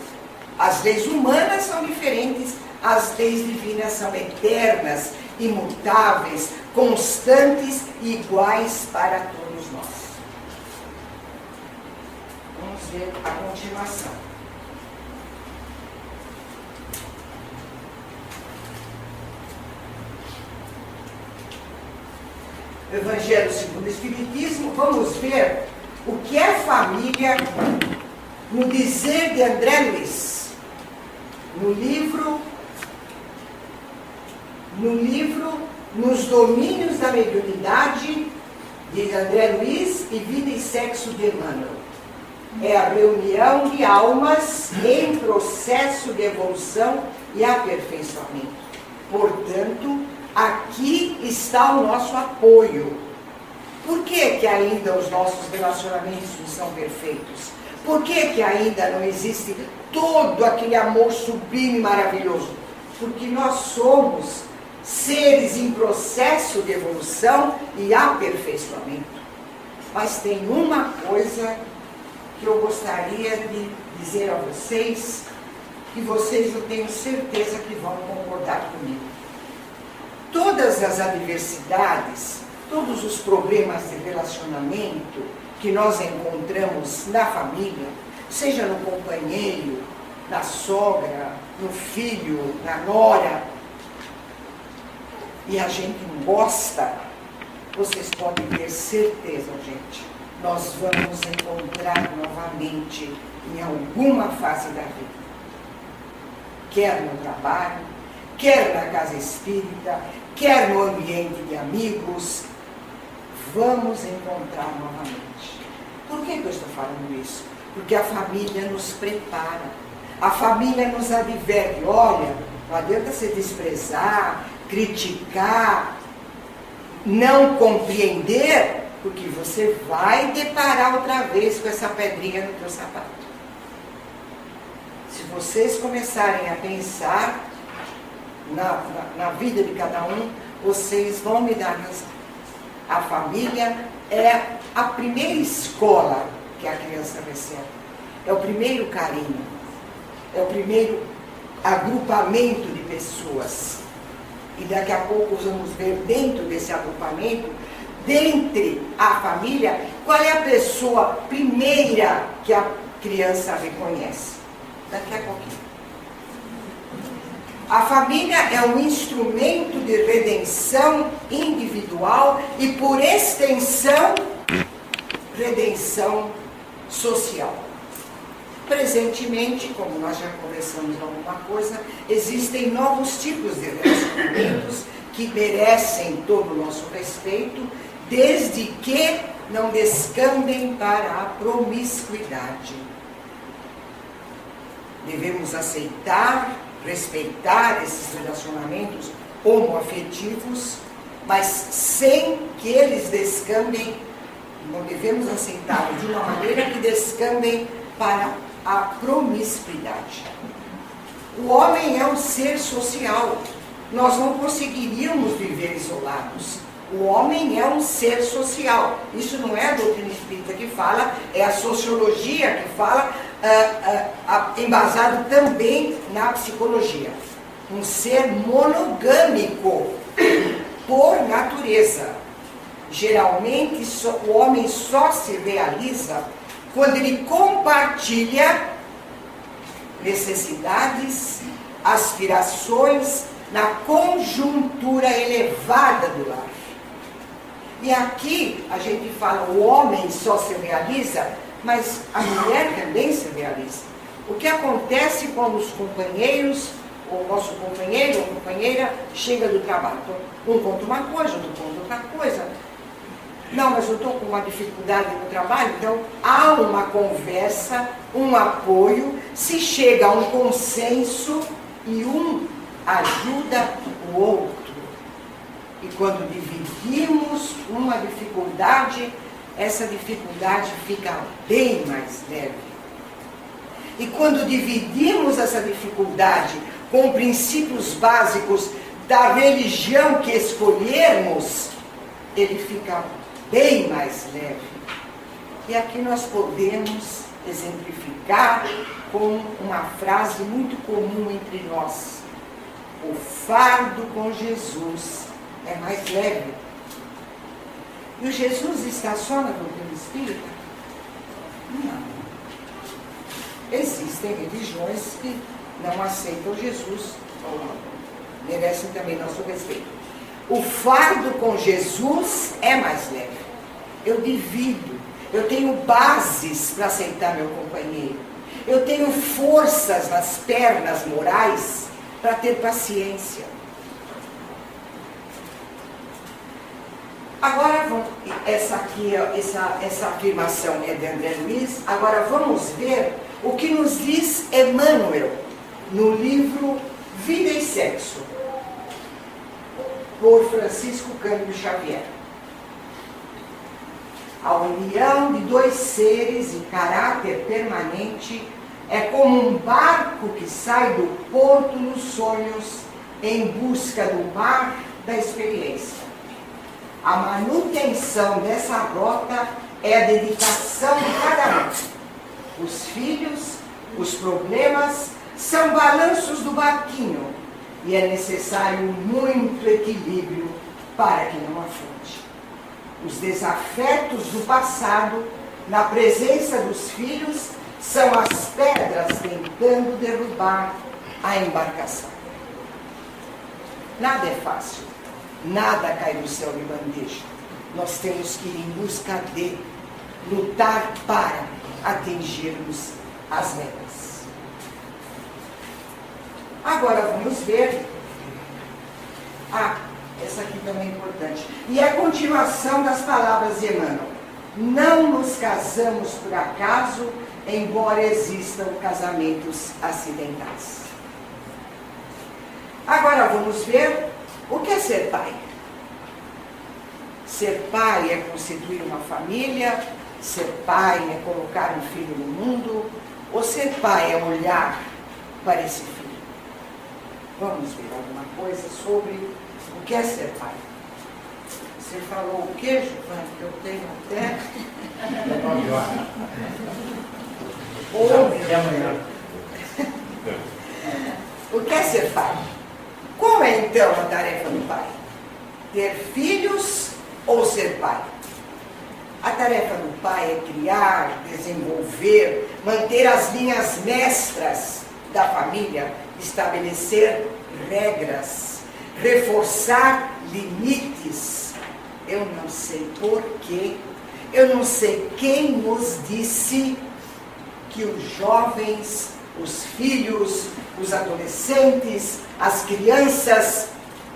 As leis humanas são diferentes, as leis divinas são eternas, imutáveis, constantes e iguais para todos nós. Vamos ver a continuação. Evangelho segundo o Espiritismo, vamos ver o que é família no dizer de André Luiz, no livro Nos Domínios da Mediunidade, de André Luiz, e Vida e Sexo de Emmanuel. É a reunião de almas em processo de evolução e aperfeiçoamento. Portanto, aqui está o nosso apoio. Por que ainda os nossos relacionamentos não são perfeitos? Por que ainda não existe todo aquele amor sublime e maravilhoso? Porque nós somos seres em processo de evolução e aperfeiçoamento. Mas tem uma coisa que eu gostaria de dizer a vocês, que vocês, eu tenho certeza que vão concordar comigo. Todas as adversidades, todos os problemas de relacionamento que nós encontramos na família, seja no companheiro, na sogra, no filho, na nora, e a gente não gosta, vocês podem ter certeza, gente, nós vamos encontrar novamente em alguma fase da vida. Quer no trabalho, quer na casa espírita, quer no ambiente de amigos, vamos encontrar novamente. Por que eu estou falando isso? Porque a família nos prepara, a família nos adverte, olha, não adianta se desprezar, criticar, não compreender, porque você vai deparar outra vez com essa pedrinha no teu sapato. Se vocês começarem a pensar na vida de cada um, vocês vão me dar razão. A família é a primeira escola que a criança recebe. É o primeiro carinho. É o primeiro agrupamento de pessoas. E daqui a pouco vamos ver dentro desse agrupamento, dentre a família, qual é a pessoa primeira que a criança reconhece. Daqui a pouquinho. A família é um instrumento de redenção individual e, por extensão, redenção social. Presentemente, como nós já conversamos alguma coisa, existem novos tipos de relacionamentos que merecem todo o nosso respeito, desde que não descambem para a promiscuidade. Devemos aceitar, respeitar esses relacionamentos homoafetivos, mas sem que eles descambem, não devemos aceitá-los de uma maneira que descambem para a promiscuidade. O homem é um ser social. Nós não conseguiríamos viver isolados. O homem é um ser social. Isso não é a doutrina espírita que fala, é a sociologia que fala, embasado também na psicologia. Um ser monogâmico, por natureza. Geralmente, o homem só se realiza quando ele compartilha necessidades, aspirações na conjuntura elevada do lar. E aqui a gente fala, o homem só se realiza, mas a mulher também se realiza. O que acontece quando os companheiros, o nosso companheiro ou companheira chega do trabalho? Então, um conta uma coisa, outro conta outra coisa. Não, mas eu estou com uma dificuldade no trabalho, então há uma conversa, um apoio, se chega a um consenso e um ajuda o outro. E quando dividimos uma dificuldade, essa dificuldade fica bem mais leve. E quando dividimos essa dificuldade com princípios básicos da religião que escolhermos, ele fica bem mais leve. E aqui nós podemos exemplificar com uma frase muito comum entre nós. O fardo com Jesus é mais leve. E o Jesus está só na doutrina espírita? Não. Existem religiões que não aceitam Jesus, ou merecem também nosso respeito. O fardo com Jesus é mais leve. Eu divido, eu tenho bases para aceitar meu companheiro. Eu tenho forças nas pernas morais para ter paciência. Agora, essa afirmação é de André Luiz. Agora vamos ver o que nos diz Emmanuel no livro Vida e Sexo, por Francisco Cândido Xavier. A união de dois seres em caráter permanente é como um barco que sai do porto dos sonhos em busca do mar da experiência. A manutenção dessa rota é a dedicação de cada um. Os filhos, os problemas, são balanços do barquinho e é necessário muito equilíbrio para que não afunde. Os desafetos do passado, na presença dos filhos, São as pedras tentando derrubar a embarcação. Nada é fácil, nada cai do céu de bandeja. Nós temos que ir em busca de, lutar para atingirmos as metas. Agora vamos ver. Essa aqui também é importante. E a continuação das palavras de Emmanuel. Não nos casamos por acaso, embora existam casamentos acidentais. Agora vamos ver o que é ser pai. Ser pai é constituir uma família, ser pai é colocar um filho no mundo, ou ser pai é olhar para esse filho. Vamos ver alguma coisa sobre o que é ser pai. Você falou o quê, Giovana? Que eu tenho até... O que é ser pai? Qual é então a tarefa do pai? Ter filhos ou ser pai? A tarefa do pai é criar, desenvolver, manter as linhas mestras da família, estabelecer regras, reforçar limites. Eu não sei porquê, eu não sei quem nos disse que os jovens, os filhos, os adolescentes, as crianças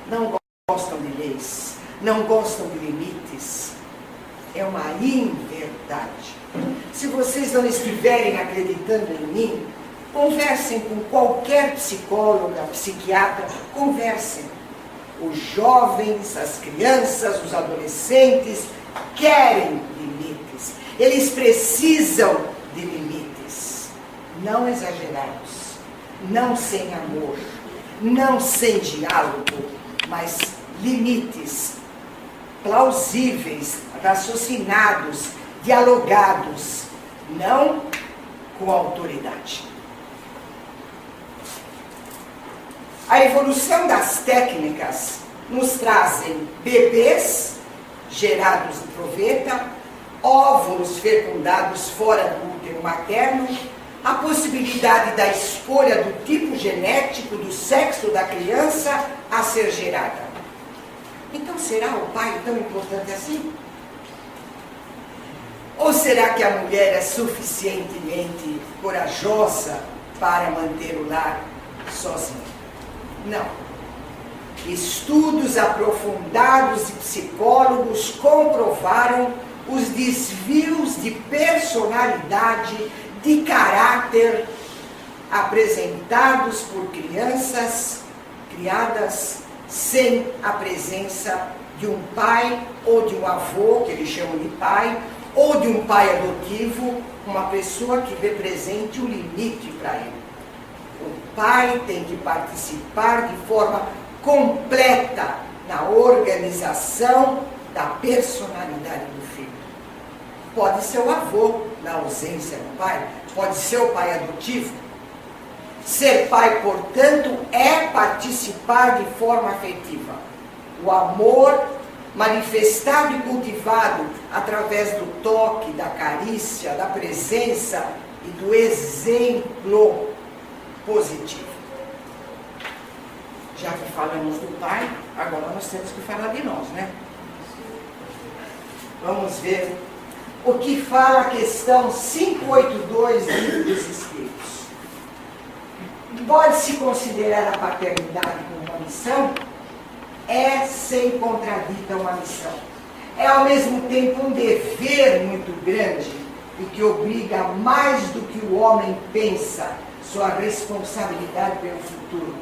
não gostam de leis, não gostam de limites. É uma inverdade. Se vocês não estiverem acreditando em mim, conversem com qualquer psicóloga, psiquiatra, conversem. Os jovens, as crianças, os adolescentes querem limites. Eles precisam de limites. Não exagerados, não sem amor, não sem diálogo, mas limites plausíveis, raciocinados, dialogados, não com autoridade. A evolução das técnicas nos trazem bebês gerados de proveta, óvulos fecundados fora do útero materno, a possibilidade da escolha do tipo genético do sexo da criança a ser gerada. Então, será o pai tão importante assim? Ou será que a mulher é suficientemente corajosa para manter o lar sozinha? Não. Estudos aprofundados de psicólogos comprovaram os desvios de personalidade, de caráter apresentados por crianças criadas sem a presença de um pai ou de um avô, que eles chamam de pai, ou de um pai adotivo, uma pessoa que represente o limite para ele. O pai tem que participar de forma completa na organização da personalidade do filho. Pode ser o avô, na ausência do pai, pode ser o pai adotivo. Ser pai, portanto, é participar de forma afetiva. O amor manifestado e cultivado através do toque, da carícia, da presença e do exemplo positivo. Já que falamos do pai, agora nós temos que falar de nós, né? Vamos ver o que fala a questão 582 do Livro dos Espíritos. Pode-se considerar a paternidade como uma missão? É sem contradita uma missão. É ao mesmo tempo um dever muito grande e que obriga mais do que o homem pensa sua responsabilidade pelo futuro.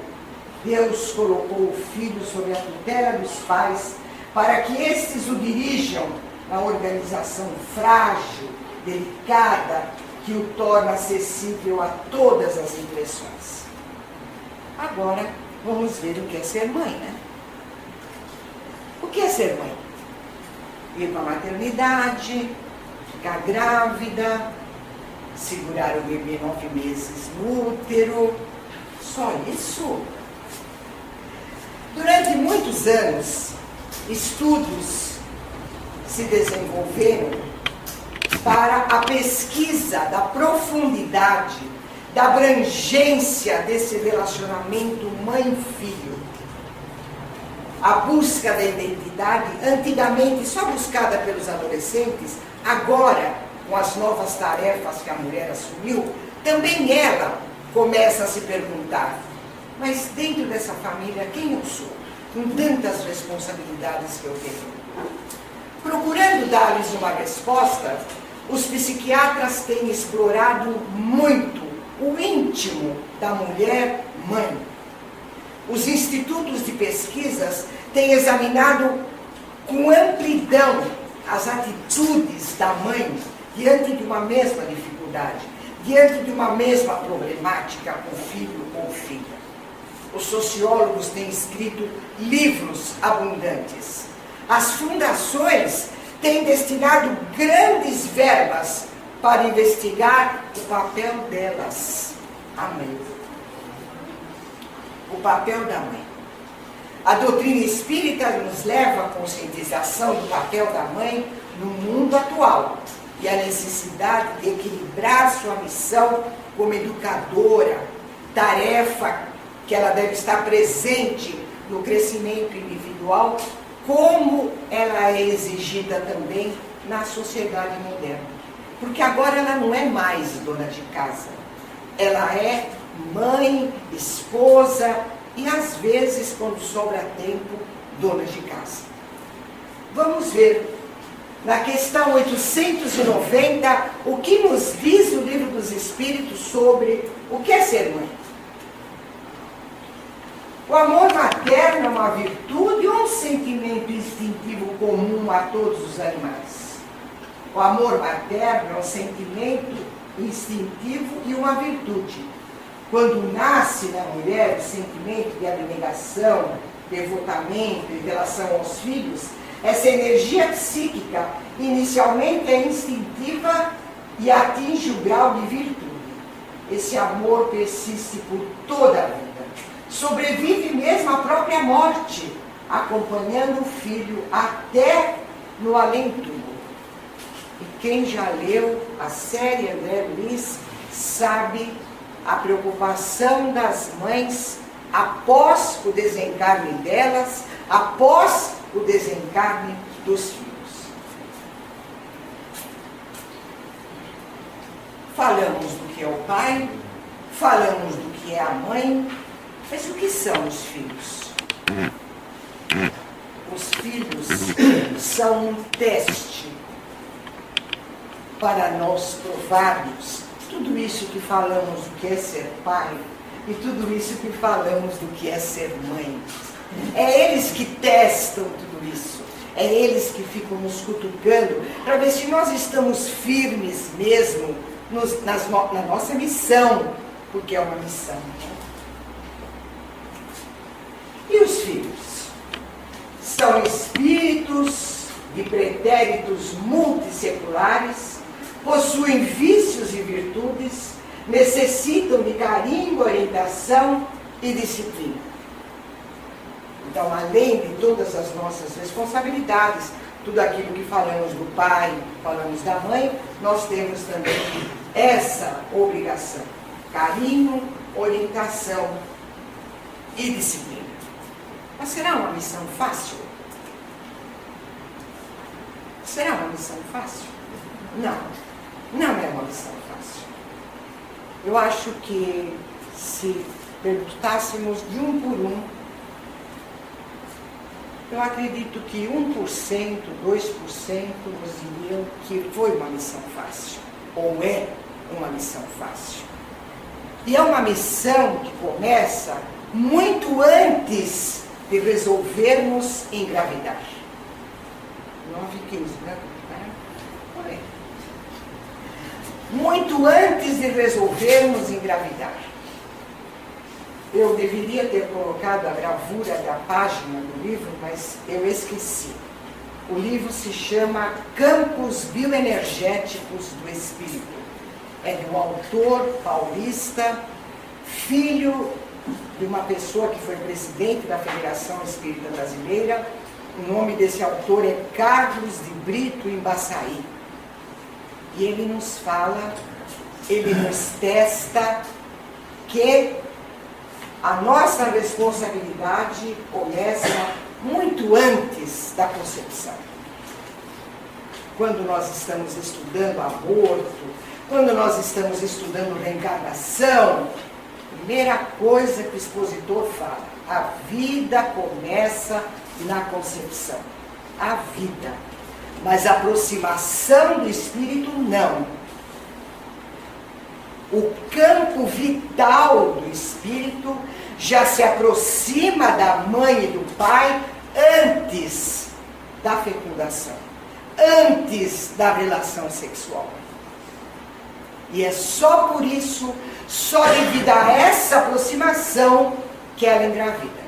Deus colocou o filho sob a tutela dos pais para que estes o dirijam na organização frágil, delicada, que o torna acessível a todas as impressões. Agora, vamos ver o que é ser mãe, né? O que é ser mãe? Ir para a maternidade, ficar grávida, segurar o bebê 9 meses no útero, só isso? Durante muitos anos, estudos se desenvolveram para a pesquisa da profundidade, da abrangência desse relacionamento mãe-filho. A busca da identidade, antigamente só buscada pelos adolescentes, agora, com as novas tarefas que a mulher assumiu, também ela começa a se perguntar: mas dentro dessa família, quem eu sou? Com tantas responsabilidades que eu tenho. Procurando dar-lhes uma resposta, os psiquiatras têm explorado muito o íntimo da mulher mãe. Os institutos de pesquisas têm examinado com amplidão as atitudes da mãe diante de uma mesma dificuldade, diante de uma mesma problemática com filho ou filha. Os sociólogos têm escrito livros abundantes. As fundações têm destinado grandes verbas para investigar o papel delas, a mãe. O papel da mãe. A doutrina espírita nos leva à conscientização do papel da mãe no mundo atual e a necessidade de equilibrar sua missão como educadora, tarefa que ela deve estar presente no crescimento individual, como ela é exigida também na sociedade moderna. Porque agora ela não é mais dona de casa, ela é mãe, esposa e, às vezes, quando sobra tempo, dona de casa. Vamos ver, na questão 890, o que nos diz o Livro dos Espíritos sobre o que é ser mãe. O amor materno é uma virtude ou um sentimento instintivo comum a todos os animais? O amor materno é um sentimento instintivo e uma virtude. Quando nasce na mulher o sentimento de abnegação, devotamento em relação aos filhos, essa energia psíquica inicialmente é instintiva e atinge o grau de virtude. Esse amor persiste por toda a vida. Sobrevive mesmo à própria morte, acompanhando o filho até no além-túmulo. E quem já leu a série André Luiz sabe a preocupação das mães após o desencarne delas, após o desencarne dos filhos. Falamos do que é o pai, falamos do que é a mãe, mas o que são os filhos? Os filhos são um teste para nós provarmos tudo isso que falamos do que é ser pai e tudo isso que falamos do que é ser mãe. É eles que testam tudo isso. É eles que ficam nos cutucando para ver se nós estamos firmes mesmo na nossa missão, porque é uma missão. E os filhos? São espíritos de pretéritos multisseculares, possuem vícios e virtudes, necessitam de carinho, orientação e disciplina. Então, além de todas as nossas responsabilidades, tudo aquilo que falamos do pai, falamos da mãe, nós temos também essa obrigação: carinho, orientação e disciplina. Mas será uma missão fácil? Será uma missão fácil? Não, não é uma missão fácil. Eu acho que se perguntássemos de um por um, eu acredito que 1%, 2% nos diriam que foi uma missão fácil, ou é uma missão fácil. E é uma missão que começa muito antes de resolvermos engravidar. 9h15, né? Por aí. Muito antes de resolvermos engravidar. Eu deveria ter colocado a gravura da página do livro, mas eu esqueci. O livro se chama Campos Bioenergéticos do Espírito. É de um autor paulista, filho de uma pessoa que foi presidente da Federação Espírita Brasileira. O nome desse autor é Carlos de Brito Embaçaí. E ele nos fala, ele nos testa que a nossa responsabilidade começa muito antes da concepção. Quando nós estamos estudando aborto, quando nós estamos estudando reencarnação, a primeira coisa que o expositor fala, a vida começa na concepção. A vida. Mas a aproximação do espírito, não. O campo vital do espírito já se aproxima da mãe e do pai antes da fecundação, antes da relação sexual. E é só por isso, só devido a essa aproximação, que ela engravida.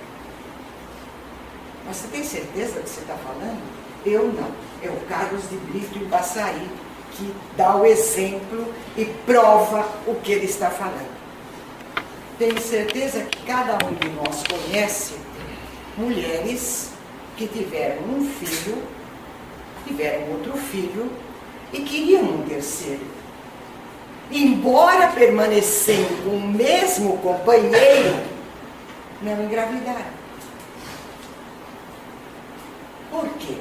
Mas você tem certeza do que você está falando? Eu não. É o Carlos de Brito e Baçaí que dá o exemplo e prova o que ele está falando. Tenho certeza que cada um de nós conhece mulheres que tiveram um filho, tiveram outro filho e queriam um terceiro. Embora permanecendo com o mesmo companheiro, não engravidaram. Por quê?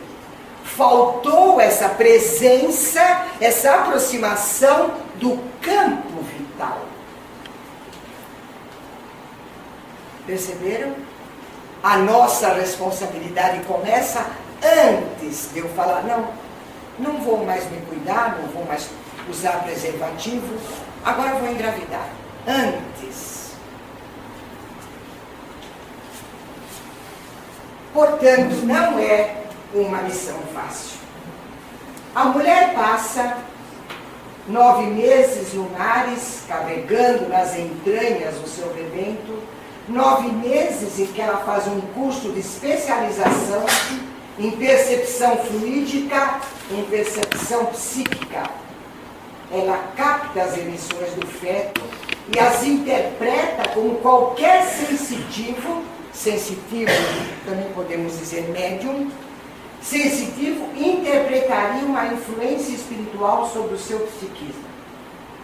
Faltou essa presença, essa aproximação do campo vital. Perceberam? A nossa responsabilidade começa antes de eu falar, não vou mais me cuidar, não vou mais usar preservativo, agora vou engravidar. Antes. Portanto, não é uma missão fácil. A mulher passa 9 meses lunares carregando nas entranhas o seu rebento, 9 meses em que ela faz um curso de especialização em percepção fluídica, em percepção psíquica. Ela capta as emissões do feto e as interpreta como qualquer sensitivo, também podemos dizer médium, sensitivo interpretaria uma influência espiritual sobre o seu psiquismo.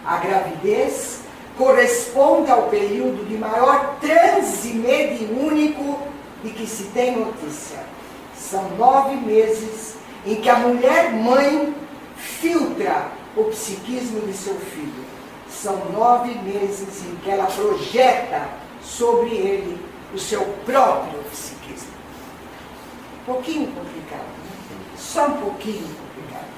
A gravidez corresponde ao período de maior transe mediúnico de que se tem notícia. São 9 meses em que a mulher mãe filtra o psiquismo de seu filho. São 9 meses em que ela projeta sobre ele o seu próprio psiquismo. Um pouquinho complicado, né? Só um pouquinho complicado.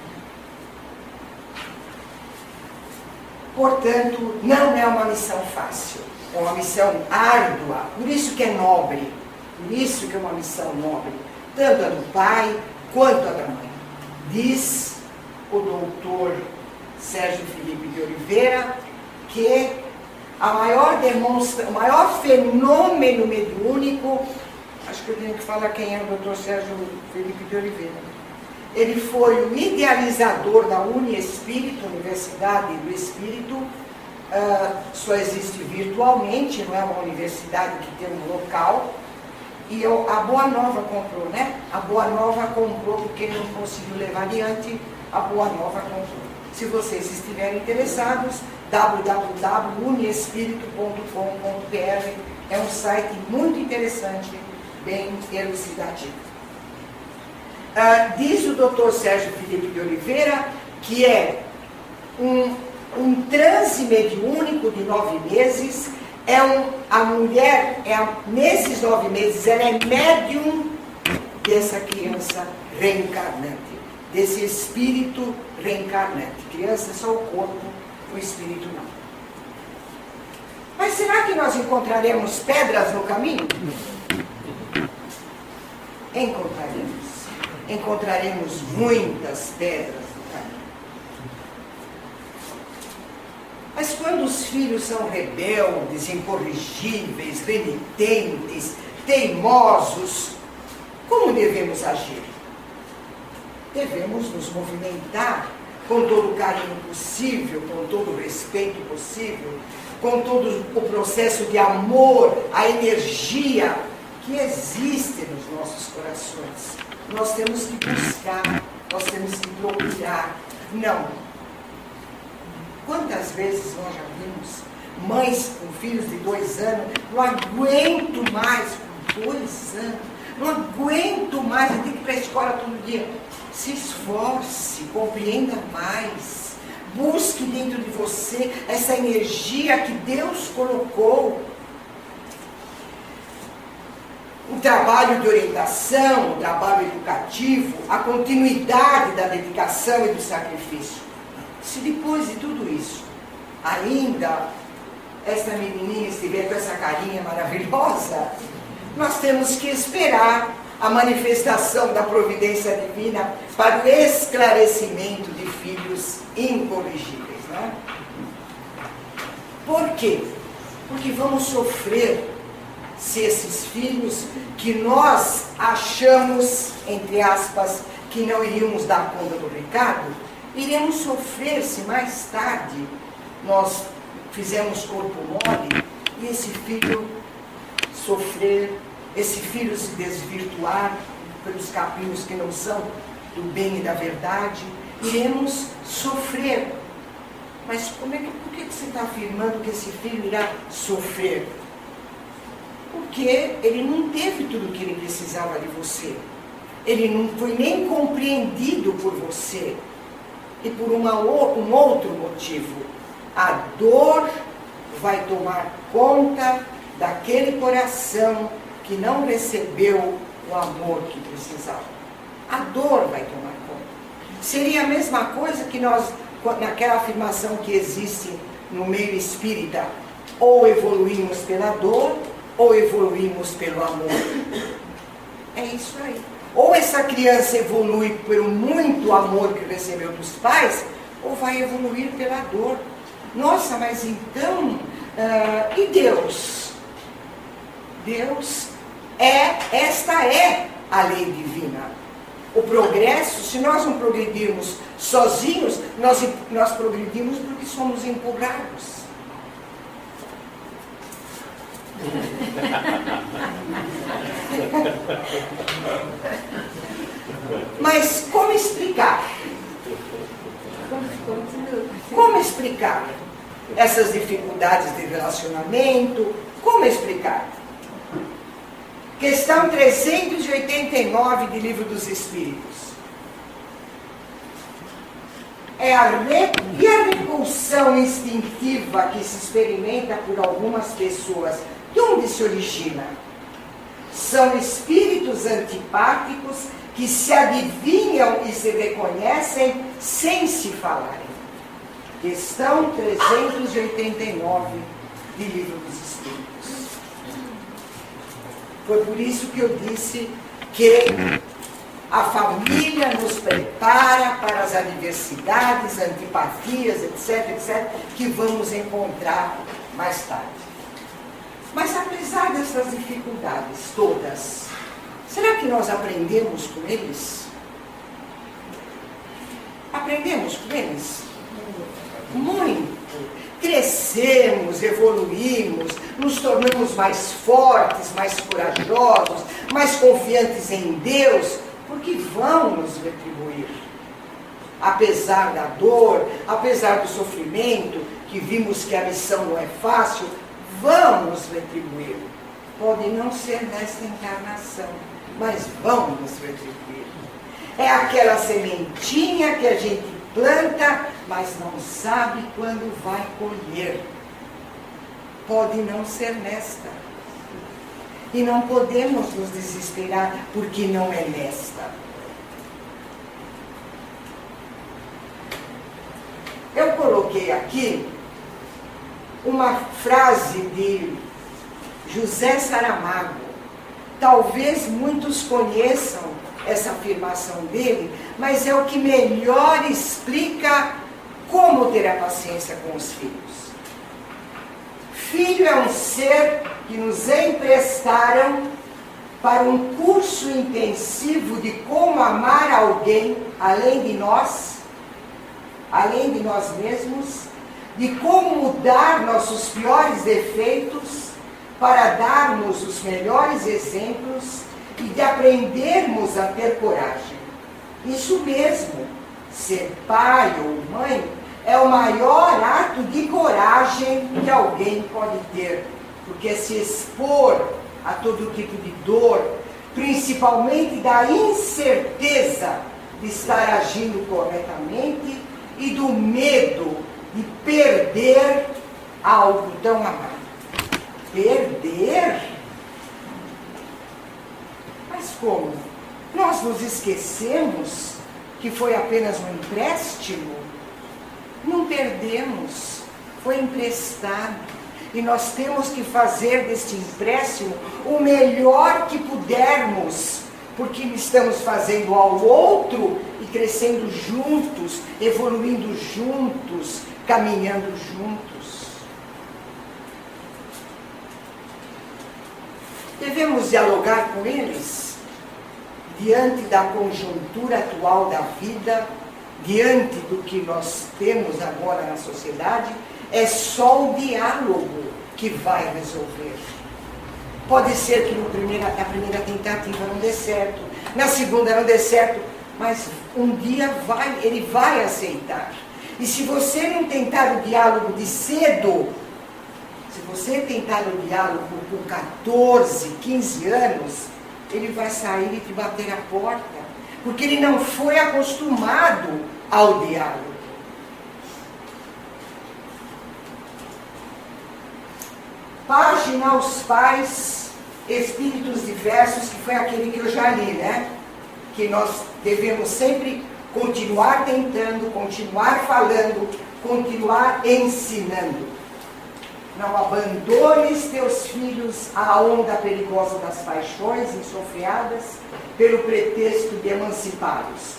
Portanto, não é uma missão fácil, é uma missão árdua, por isso que é nobre, por isso que é uma missão nobre, tanto a do pai quanto a da mãe. Diz o doutor Sérgio Felipe de Oliveira que o maior fenômeno mediúnico, acho que eu tenho que falar quem é o doutor Sérgio Felipe de Oliveira. Ele foi o idealizador da Uniespírito, Universidade do Espírito, só existe virtualmente, não é uma universidade que tem um local, e a Boa Nova comprou, né? A Boa Nova comprou porque não conseguiu levar adiante, a Boa Nova comprou. Se vocês estiverem interessados, www.uniespirito.com.br é um site muito interessante, bem elucidativo. Diz o Dr. Sérgio Felipe de Oliveira que é um transe mediúnico de 9 meses, a mulher, nesses 9 meses, ela é médium dessa criança reencarnante, desse espírito reencarnante. Criança é só o corpo, o espírito não. Mas será que nós encontraremos pedras no caminho? Encontraremos. Encontraremos muitas pedras no caminho. Mas quando os filhos são rebeldes, incorrigíveis, renitentes, teimosos, como devemos agir? Devemos nos movimentar com todo o carinho possível, com todo o respeito possível, com todo o processo de amor, a energia que existe nos nossos corações. Nós temos que buscar, nós temos que procurar. Não. Quantas vezes nós já vimos mães com filhos de 2 anos, não aguento mais, com 2 anos, não aguento mais, eu tenho que ir para a escola todo dia. Se esforce, compreenda mais, busque dentro de você essa energia que Deus colocou. O trabalho de orientação, o trabalho educativo, a continuidade da dedicação e do sacrifício. Se depois de tudo isso, ainda essa menininha estiver com essa carinha maravilhosa, nós temos que esperar a manifestação da providência divina para o esclarecimento de filhos incorrigíveis, né? Por quê? Porque vamos sofrer se esses filhos que nós achamos, entre aspas, que não iríamos dar conta do recado, iremos sofrer se mais tarde nós fizemos corpo mole e esse filho sofrer, esse filho se desvirtuar pelos caminhos que não são do bem e da verdade, iremos sofrer. Mas por que você está afirmando que esse filho irá sofrer? Porque ele não teve tudo o que ele precisava de você. Ele não foi nem compreendido por você. E por um outro motivo. A dor vai tomar conta daquele coração que não recebeu o amor que precisava. A dor vai tomar conta. Seria a mesma coisa que nós, naquela afirmação que existe no meio espírita, ou evoluímos pela dor, ou evoluímos pelo amor. É isso aí. Ou essa criança evolui pelo muito amor que recebeu dos pais, ou vai evoluir pela dor. Nossa, mas então, e Deus? Deus esta é a lei divina. O progresso, se nós não progredirmos sozinhos, nós progredimos porque somos empurrados. Mas como explicar? Como explicar essas dificuldades de relacionamento? Como explicar? Questão 389 de Livro dos Espíritos. E a repulsão instintiva que se experimenta por algumas pessoas, de onde se origina? São espíritos antipáticos que se adivinham e se reconhecem sem se falarem. Questão 389 de Livro dos Espíritos. Foi por isso que eu disse que a família nos prepara para as adversidades, antipatias, etc., etc., que vamos encontrar mais tarde. Mas apesar dessas dificuldades todas, será que nós aprendemos com eles? Aprendemos com eles? Muito. Crescemos, evoluímos, nos tornamos mais fortes, mais corajosos, mais confiantes em Deus, porque vão nos retribuir. Apesar da dor, apesar do sofrimento, que vimos que a missão não é fácil, vão nos retribuir. Pode não ser nesta encarnação, mas vão nos retribuir. É aquela sementinha que a gente planta, mas não sabe quando vai colher. Pode não ser nesta. E não podemos nos desesperar porque não é nesta. Eu coloquei aqui uma frase de José Saramago. Talvez muitos conheçam essa afirmação dele, mas é o que melhor explica como ter a paciência com os filhos. Filho é um ser que nos emprestaram para um curso intensivo de como amar alguém além de nós mesmos, de como mudar nossos piores defeitos para darmos os melhores exemplos e de aprendermos a ter coragem. Isso mesmo, ser pai ou mãe é o maior ato de coragem que alguém pode ter, porque se expor a todo tipo de dor, principalmente da incerteza de estar agindo corretamente e do medo de perder algo tão amado. Perder? Mas como? Nós nos esquecemos que foi apenas um empréstimo? Não perdemos, foi emprestado. E nós temos que fazer deste empréstimo o melhor que pudermos, porque estamos fazendo ao outro e crescendo juntos, evoluindo juntos, caminhando juntos. Devemos dialogar com eles diante da conjuntura atual da vida, diante do que nós temos agora na sociedade. É só o diálogo que vai resolver. Pode ser que na primeira tentativa não dê certo, na segunda não dê certo, mas um dia ele vai aceitar. E se você não tentar o diálogo de cedo, se você tentar o diálogo com 14, 15 anos, ele vai sair e te bater a porta, porque ele não foi acostumado ao diálogo. Página aos pais, espíritos diversos, que foi aquele que eu já li, né? Que nós devemos sempre continuar tentando, continuar falando, continuar ensinando. Não abandones teus filhos à onda perigosa das paixões insofreadas pelo pretexto de emancipá-los.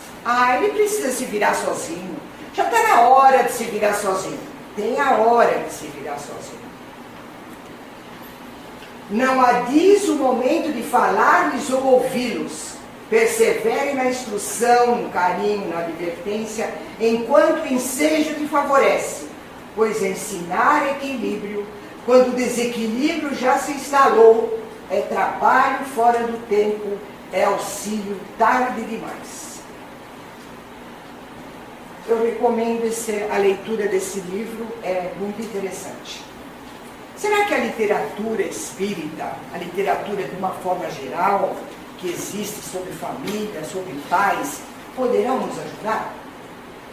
Ele precisa se virar sozinho. Já está na hora de se virar sozinho. Tem a hora de se virar sozinho. Não adies o momento de falar-lhes ou ouvi-los. Persevere na instrução, no carinho, na advertência, enquanto o ensejo te favorece. Pois ensinar equilíbrio, quando o desequilíbrio já se instalou, é trabalho fora do tempo, é auxílio tarde demais. Eu recomendo a leitura desse livro, é muito interessante. Será que a literatura espírita, a literatura de uma forma geral, que existe sobre família, sobre pais, poderão nos ajudar?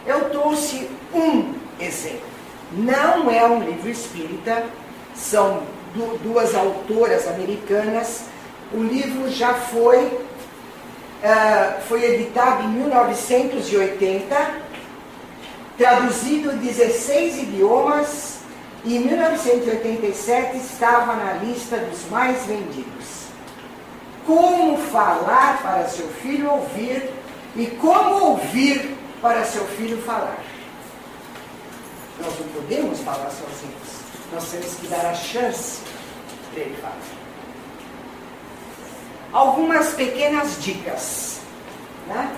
Eu trouxe um exemplo. Não é um livro espírita, são duas autoras americanas. O livro já foi editado em 1980, traduzido em 16 idiomas, e em 1987 estava na lista dos mais vendidos. Como falar para seu filho ouvir e como ouvir para seu filho falar. Nós não podemos falar sozinhos. Nós temos que dar a chance para ele falar. Algumas pequenas dicas, né?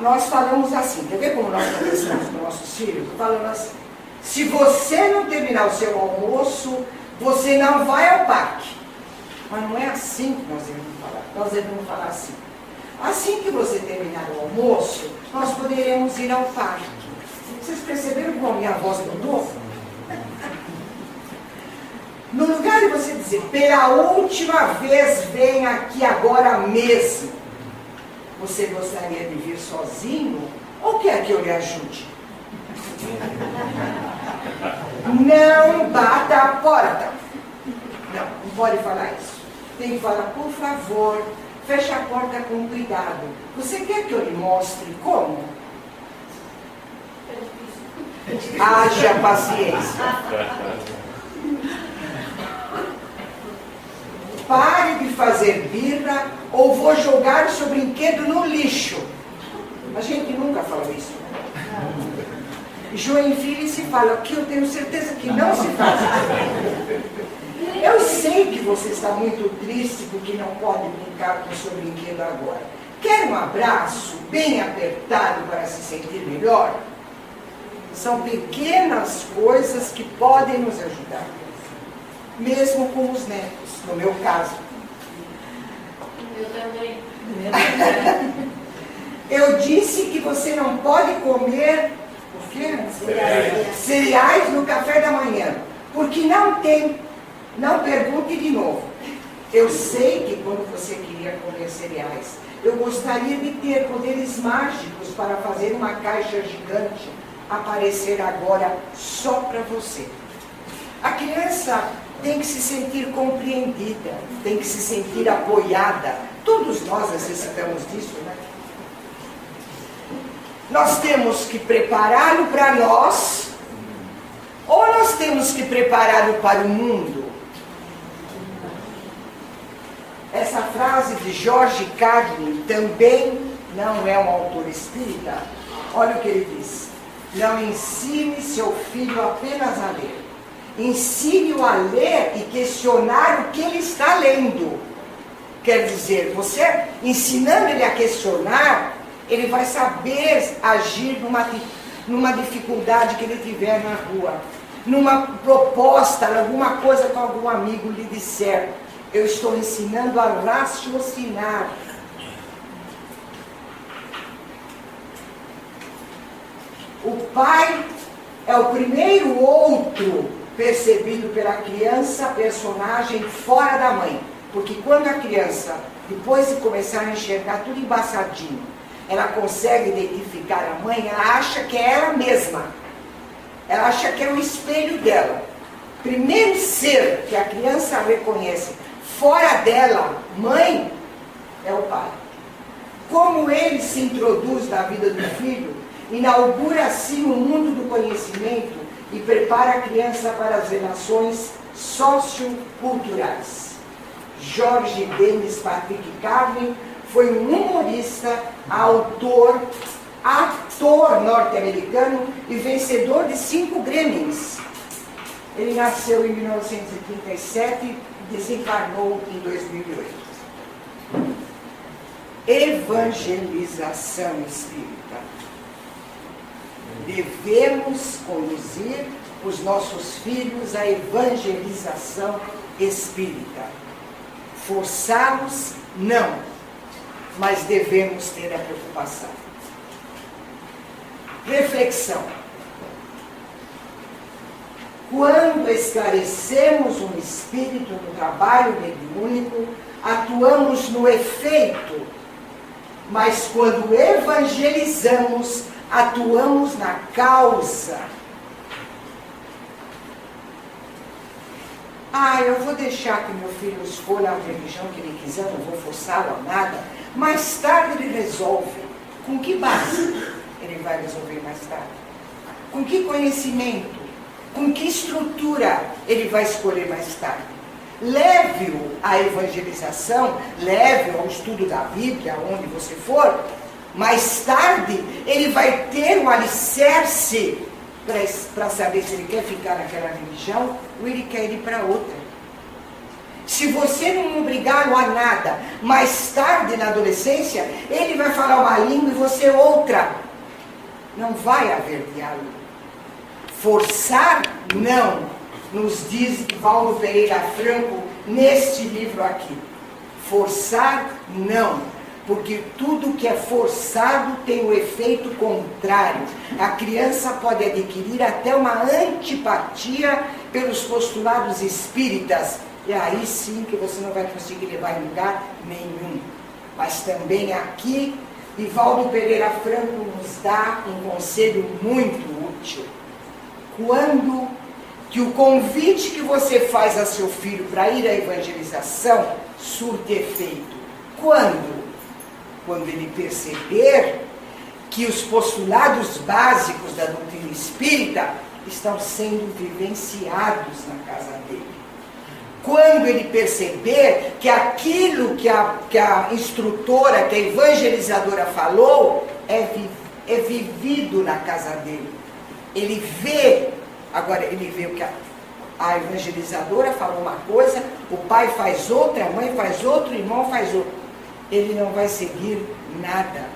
Nós falamos assim, quer ver como nós conversamos com nossos filhos? Falando assim: se você não terminar o seu almoço, você não vai ao parque. Mas não é assim que nós devemos falar. Nós devemos falar assim: assim que você terminar o almoço, nós poderemos ir ao parque. Vocês perceberam como a minha voz mudou? No lugar de você dizer, pela última vez, vem aqui agora mesmo. Você gostaria de vir sozinho? Ou quer que eu lhe ajude? Não bata a porta. Não pode falar isso. Tem que falar, por favor, feche a porta com cuidado. Você quer que eu lhe mostre como? Haja paciência. Pare de fazer birra ou vou jogar o seu brinquedo no lixo. A gente nunca fala isso, né? Joinville se fala, que eu tenho certeza que não se faz. Eu sei que você está muito triste porque não pode brincar com o seu brinquedo agora. Quer um abraço bem apertado para se sentir melhor? São pequenas coisas que podem nos ajudar. Mesmo com os netos, no meu caso. Eu também. Eu disse que você não pode comer o quê? Cereais no café da manhã. Porque não tem. Não pergunte de novo. Eu sei que quando você queria comer cereais, eu gostaria de ter poderes mágicos para fazer uma caixa gigante aparecer agora só para você. A criança tem que se sentir compreendida, tem que se sentir apoiada. Todos nós necessitamos disso, né? Nós temos que prepará-lo para nós, ou nós temos que prepará-lo para o mundo? Essa frase de George Carlin também não é um autor espírita. Olha o que ele diz: não ensine seu filho apenas a ler. Ensine-o a ler e questionar o que ele está lendo. Quer dizer, você ensinando ele a questionar, ele vai saber agir numa dificuldade que ele tiver na rua, numa proposta, alguma coisa que algum amigo lhe disser. Eu estou ensinando a raciocinar. O pai é o primeiro outro percebido pela criança, personagem fora da mãe. Porque quando a criança, depois de começar a enxergar tudo embaçadinho, ela consegue identificar a mãe, ela acha que é ela mesma. Ela acha que é o espelho dela. Primeiro ser que a criança reconhece fora dela, mãe, é o pai. Como ele se introduz na vida do filho, inaugura assim o mundo do conhecimento e prepara a criança para as relações socioculturais. George Dennis Patrick Carlin foi um humorista, autor, ator norte-americano e vencedor de 5 Grammys. Ele nasceu em 1937 e desencarnou em 2008. Evangelização espírita. Devemos conduzir os nossos filhos à evangelização espírita. Forçá-los, não, mas devemos ter a preocupação. Reflexão. Quando esclarecemos um espírito no trabalho mediúnico, atuamos no efeito, mas quando evangelizamos, atuamos na causa. Eu vou deixar que meu filho escolha a religião que ele quiser, não vou forçá-lo a nada. Mais tarde ele resolve. Com que base ele vai resolver mais tarde? Com que conhecimento? Com que estrutura ele vai escolher mais tarde? Leve-o à evangelização, leve-o ao estudo da Bíblia, onde você for. Mais tarde ele vai ter um alicerce para saber se ele quer ficar naquela religião ou ele quer ir para outra. Se você não obrigá-lo a nada, mais tarde na adolescência, ele vai falar uma língua e você outra. Não vai haver diálogo. Forçar, não, nos diz Paulo Pereira Franco neste livro aqui. Forçar, não, porque tudo que é forçado tem o efeito contrário. A criança pode adquirir até uma antipatia pelos postulados espíritas, e aí sim que você não vai conseguir levar em lugar nenhum. Mas também aqui, Divaldo Pereira Franco nos dá um conselho muito útil. Quando que o convite que você faz a seu filho para ir à evangelização surte efeito? Quando? Quando ele perceber que os postulados básicos da doutrina espírita estão sendo vivenciados na casa dele. Quando ele perceber que aquilo que a instrutora, que a evangelizadora falou, é vivido na casa dele. Ele vê, agora ele vê o que a evangelizadora falou uma coisa, o pai faz outra, a mãe faz outra, o irmão faz outra. Ele não vai seguir nada.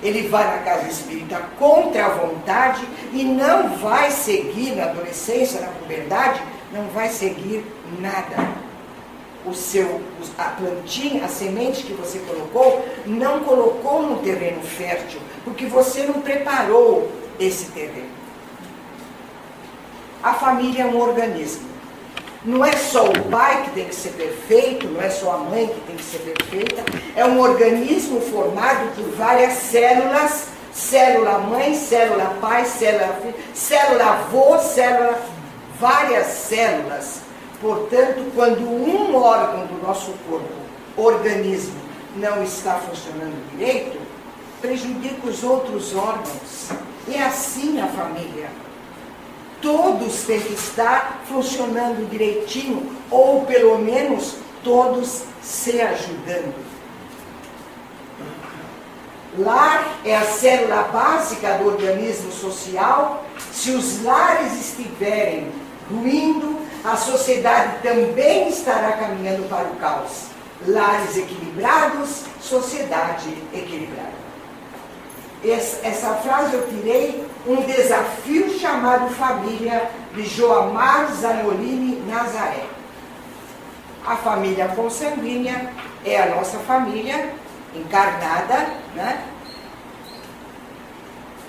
Ele vai na casa espírita contra a vontade e não vai seguir na adolescência, na puberdade, não vai seguir nada. a plantinha, a semente que você colocou, não colocou num terreno fértil, porque você não preparou esse terreno. A família é um organismo. Não é só o pai que tem que ser perfeito, não é só a mãe que tem que ser perfeita, é um organismo formado por várias células, célula mãe, célula pai, célula filho, célula avô, várias células. Portanto, quando um órgão do nosso corpo, organismo, não está funcionando direito, prejudica os outros órgãos. E assim a família. Todos têm que estar funcionando direitinho, ou pelo menos todos se ajudando. Lar é a célula básica do organismo social. Se os lares estiverem ruindo, a sociedade também estará caminhando para o caos. Lares equilibrados, sociedade equilibrada. Essa frase eu tirei um desafio chamado Família, de Joamar Zanolini Nazaré. A família consanguínea é a nossa família encarnada, né?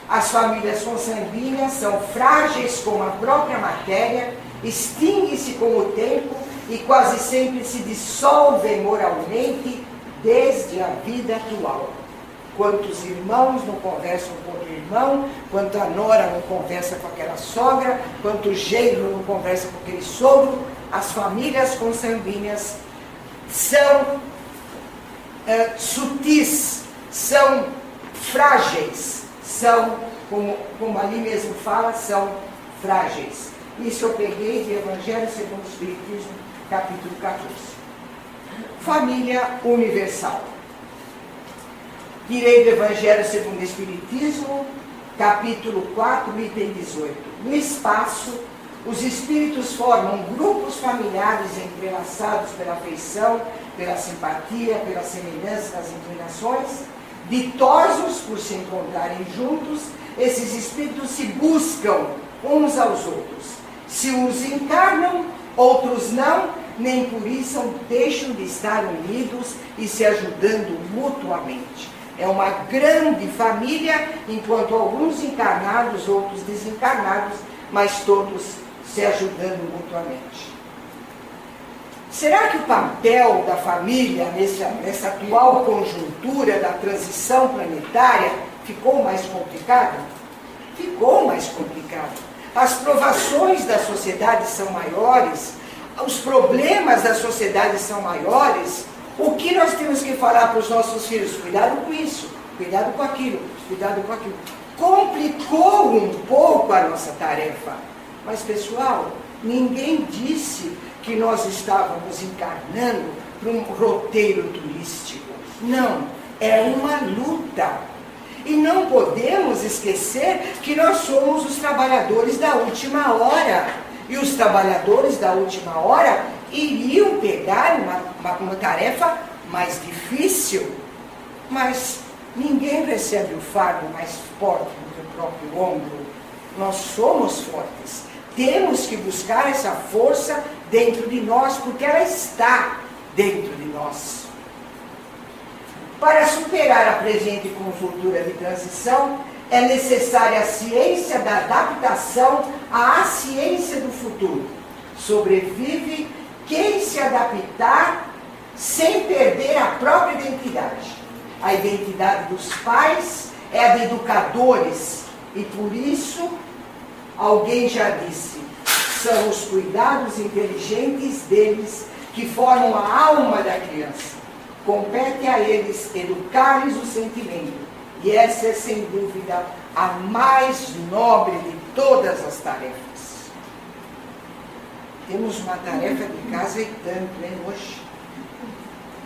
As famílias consanguíneas são frágeis como a própria matéria, extinguem-se com o tempo e quase sempre se dissolvem moralmente desde a vida atual. Quantos irmãos não conversam com outro irmão, quanto a nora não conversa com aquela sogra, quanto o genro não conversa com aquele sogro. As famílias consanguíneas são sutis, são frágeis, são, como ali mesmo fala, são frágeis. Isso eu peguei de Evangelho segundo o Espiritismo, capítulo 14. Família universal. Tirei do Evangelho segundo o Espiritismo, capítulo 4, item 18. No espaço, os espíritos formam grupos familiares entrelaçados pela afeição, pela simpatia, pela semelhança das inclinações. Ditosos por se encontrarem juntos, esses espíritos se buscam uns aos outros. Se uns encarnam, outros não, nem por isso deixam de estar unidos e se ajudando mutuamente. É uma grande família, enquanto alguns encarnados, outros desencarnados, mas todos se ajudando mutuamente. Será que o papel da família nessa atual conjuntura da transição planetária ficou mais complicado? Ficou mais complicado. As provações da sociedade são maiores, os problemas da sociedade são maiores. O que nós temos que falar para os nossos filhos? Cuidado com isso, cuidado com aquilo, cuidado com aquilo. Complicou um pouco a nossa tarefa. Mas, pessoal, ninguém disse que nós estávamos encarnando para um roteiro turístico. Não, é uma luta. E não podemos esquecer que nós somos os trabalhadores da última hora. E os trabalhadores da última hora iriam pegar uma tarefa mais difícil. Mas ninguém recebe o fardo mais forte do que o próprio ombro. Nós somos fortes. Temos que buscar essa força dentro de nós, porque ela está dentro de nós. Para superar a presente conjuntura de transição, é necessária a ciência da adaptação à ciência do futuro. Sobrevive quem se adaptar sem perder a própria identidade. A identidade dos pais é a de educadores, e por isso, alguém já disse, são os cuidados inteligentes deles que formam a alma da criança. Compete a eles educar-lhes o sentimento. E essa é, sem dúvida, a mais nobre de todas as tarefas. Temos uma tarefa de casa e tanto, hein, hoje.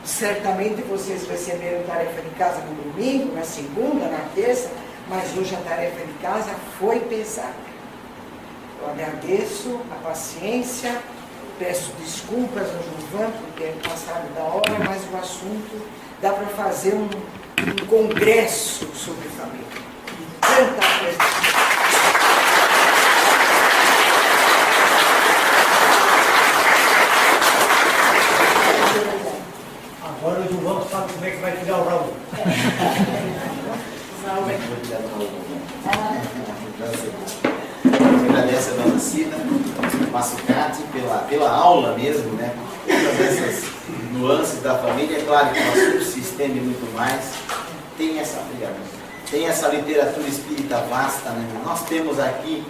Certamente vocês receberam tarefa de casa no domingo, na segunda, na terça, mas hoje a tarefa de casa foi pesada. Eu agradeço a paciência, peço desculpas ao Gilvan por ter passado da hora, mas o assunto dá para fazer um congresso sobre família. Tanta coisa. né? Todas essas nuances da família, é claro que o assunto se estende muito mais. Tem essa literatura espírita vasta, né? Nós temos aqui,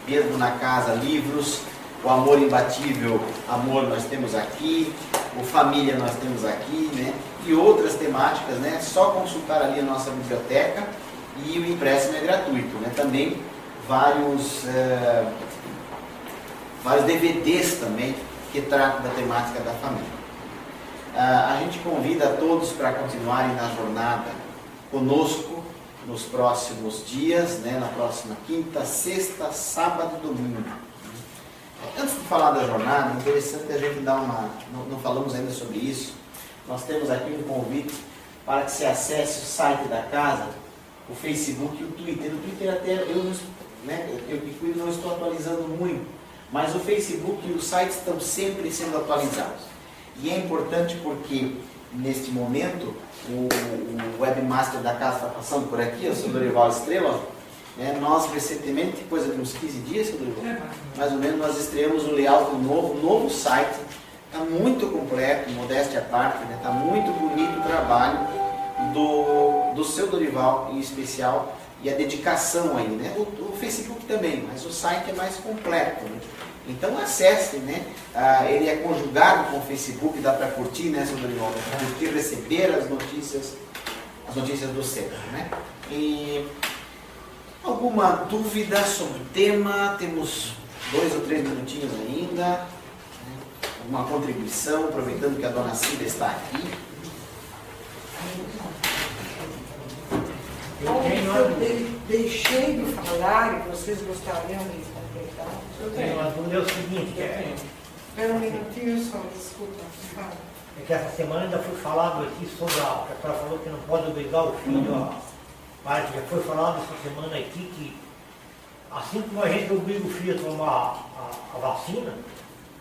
mesmo na casa, livros, o amor imbatível, amor nós temos aqui, o família nós temos aqui, né? E outras temáticas, né? Só consultar ali a nossa biblioteca e o empréstimo é gratuito, né? Também vários DVDs também que tratam da temática da família. A gente convida a todos para continuarem na jornada conosco nos próximos dias, né? Na próxima quinta, sexta, sábado e domingo. Antes de falar da jornada, é interessante a gente dar não falamos ainda sobre isso, nós temos aqui um convite para que se acesse o site da casa, o Facebook e o Twitter. O Twitter até eu que cuido não estou atualizando muito, mas o Facebook e o site estão sempre sendo atualizados. E é importante porque, neste momento, o webmaster da casa está passando por aqui, o Sr. Dorival Estrela. Nós recentemente, coisa de uns 15 dias, Sr. Dorival, mais ou menos, nós estreamos um layout novo site. Está muito completo, modéstia à parte, né? Está muito bonito o trabalho do seu Dorival, em especial, e a dedicação aí, né? O Facebook também, mas o site é mais completo, né? Então acesse, né? Ele é conjugado com o Facebook, dá para curtir, né, seu Dorival? Curtir, receber as notícias do centro, né? E alguma dúvida sobre o tema? Temos 2 ou 3 minutinhos ainda. Né? Alguma contribuição, aproveitando que a dona Cida está aqui. Eu deixei de falar e vocês gostariam de completar? Eu tenho uma dúvida, é o seguinte, Espera um minutinho só, desculpa. Fala. é que essa semana ainda foi falado aqui sobre que a senhora falou que não pode obrigar o filho mas já foi falado essa semana aqui que assim como a gente obriga o filho a tomar a vacina,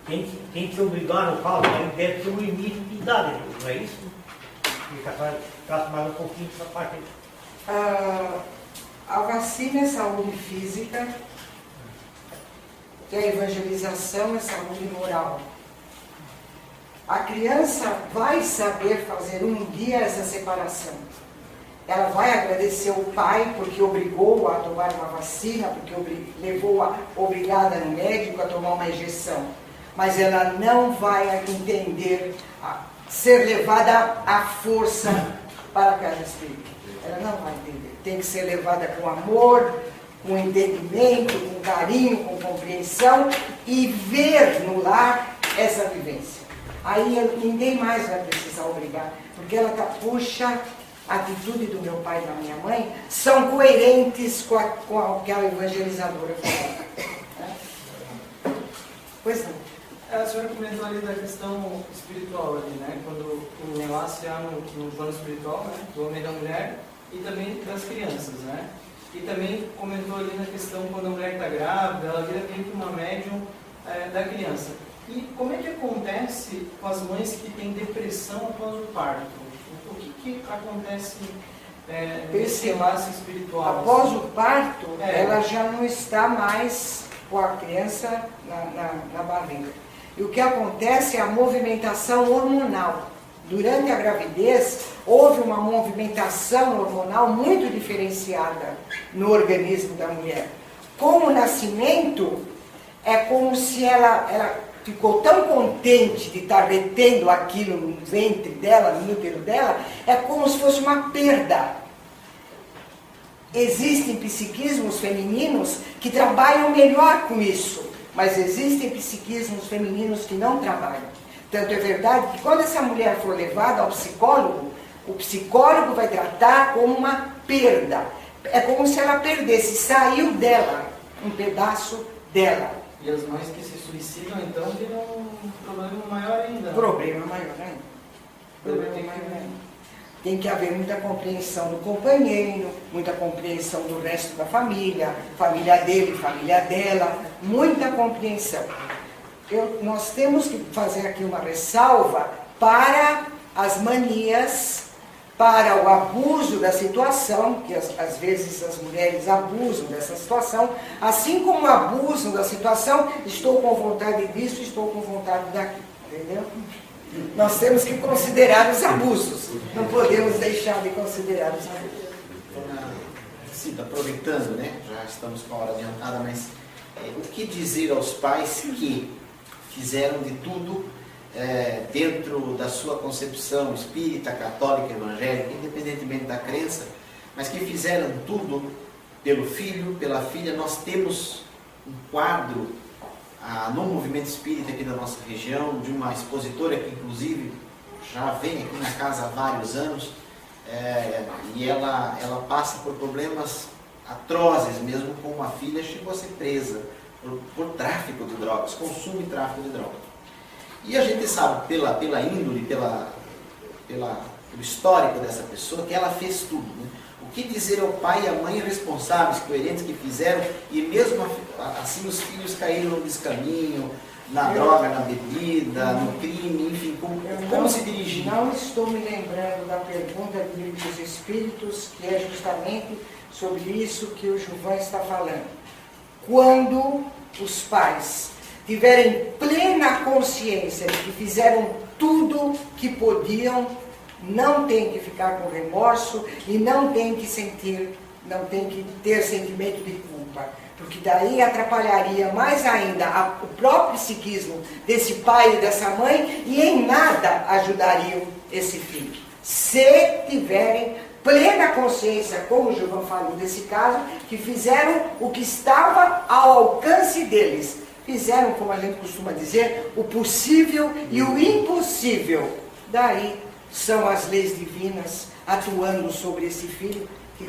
tem que obrigar no caso, ele deve ter um limite de idade, não é isso? E que a senhora trata mais um pouquinho dessa parte aí. A vacina é saúde física, que a evangelização é saúde moral. A criança vai saber fazer um dia essa separação. Ela vai agradecer o pai porque obrigou a tomar uma vacina, porque levou-a obrigada no médico a tomar uma injeção. Mas ela não vai entender, ser levada à força para casa espírita. Ela não vai entender. Tem que ser levada com amor, com entendimento, com carinho, com compreensão e ver no lar essa vivência. Aí ninguém mais vai precisar obrigar, porque ela puxa a atitude do meu pai e da minha mãe, são coerentes com o que a evangelizadora falou. Pois não. A senhora comentou ali da questão espiritual ali, né? Quando o enlace há no plano espiritual, né? Do homem e da mulher e também das crianças, né? E também comentou ali na questão quando a mulher está grávida, ela vira meio que uma médium da criança. E como é que acontece com as mães que têm depressão após o parto? O que acontece nesse enlace espiritual? Após assim? o parto, ela já não está mais com a criança na barriga. E o que acontece é a movimentação hormonal. Durante a gravidez, houve uma movimentação hormonal muito diferenciada no organismo da mulher. Com o nascimento, é como se ela ficou tão contente de estar retendo aquilo no ventre dela, no útero dela, é como se fosse uma perda. Existem psiquismos femininos que trabalham melhor com isso, mas existem psiquismos femininos que não trabalham. Tanto é verdade que quando essa mulher for levada ao psicólogo, o psicólogo vai tratar como uma perda. É como se ela perdesse, saiu dela, um pedaço dela. E as mães que se suicidam, então, viram um problema maior ainda. Problema maior ainda. Problema maior ainda. Tem que haver muita compreensão do companheiro, muita compreensão do resto da família dele, família dela, muita compreensão. Nós temos que fazer aqui uma ressalva para as manias, para o abuso da situação, que às vezes as mulheres abusam dessa situação, assim como abusam da situação, estou com vontade disso, estou com vontade daquilo. Entendeu? Nós temos que considerar os abusos. Não podemos deixar de considerar os abusos. Cida, aproveitando, né? Já estamos com a hora adiantada, mas o que dizer aos pais que fizeram de tudo dentro da sua concepção espírita, católica, evangélica, independentemente da crença, mas que fizeram tudo pelo filho, pela filha? Nós temos um quadro no movimento espírita aqui da nossa região, de uma expositora que inclusive já vem aqui na casa há vários anos, e ela passa por problemas atrozes, mesmo com uma filha, chegou a ser presa por tráfico de drogas, consumo e tráfico de drogas. E a gente sabe, pela índole, pelo histórico dessa pessoa, que ela fez tudo, né? O que dizer ao pai e à mãe responsáveis, coerentes, que fizeram, e mesmo assim os filhos caíram no descaminho, na droga, na bebida, no crime, enfim, como se dirigir? Não estou me lembrando da pergunta do Livro dos Espíritos, que é justamente sobre isso que o Gilvan está falando. Quando os pais tiverem plena consciência de que fizeram tudo que podiam, não tem que ficar com remorso e não tem que ter sentimento de culpa, porque daí atrapalharia mais ainda o próprio psiquismo desse pai e dessa mãe, e em nada ajudariam esse filho. Se tiverem plena consciência, como o Gilvan falou desse caso, que fizeram o que estava ao alcance deles. Fizeram, como a gente costuma dizer, o possível e o impossível. Daí são as leis divinas atuando sobre esse filho que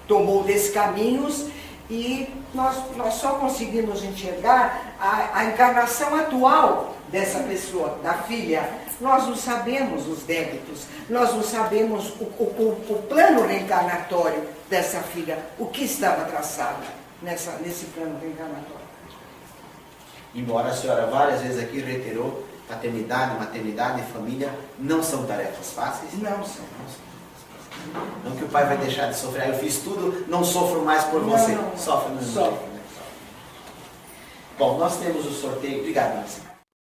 tomou descaminhos, e nós só conseguimos enxergar a encarnação atual dessa pessoa, da filha. Nós não sabemos os débitos, nós não sabemos o plano reencarnatório dessa filha, o que estava traçado nesse plano reencarnatório. Embora a senhora várias vezes aqui reiterou, paternidade, maternidade e família não são tarefas fáceis. Não são. Não que o pai vai deixar de sofrer. Eu fiz tudo, não sofro mais por você. Não. Sofre no mesmo jeito, né? Bom, nós temos o sorteio. Obrigado, Marcia.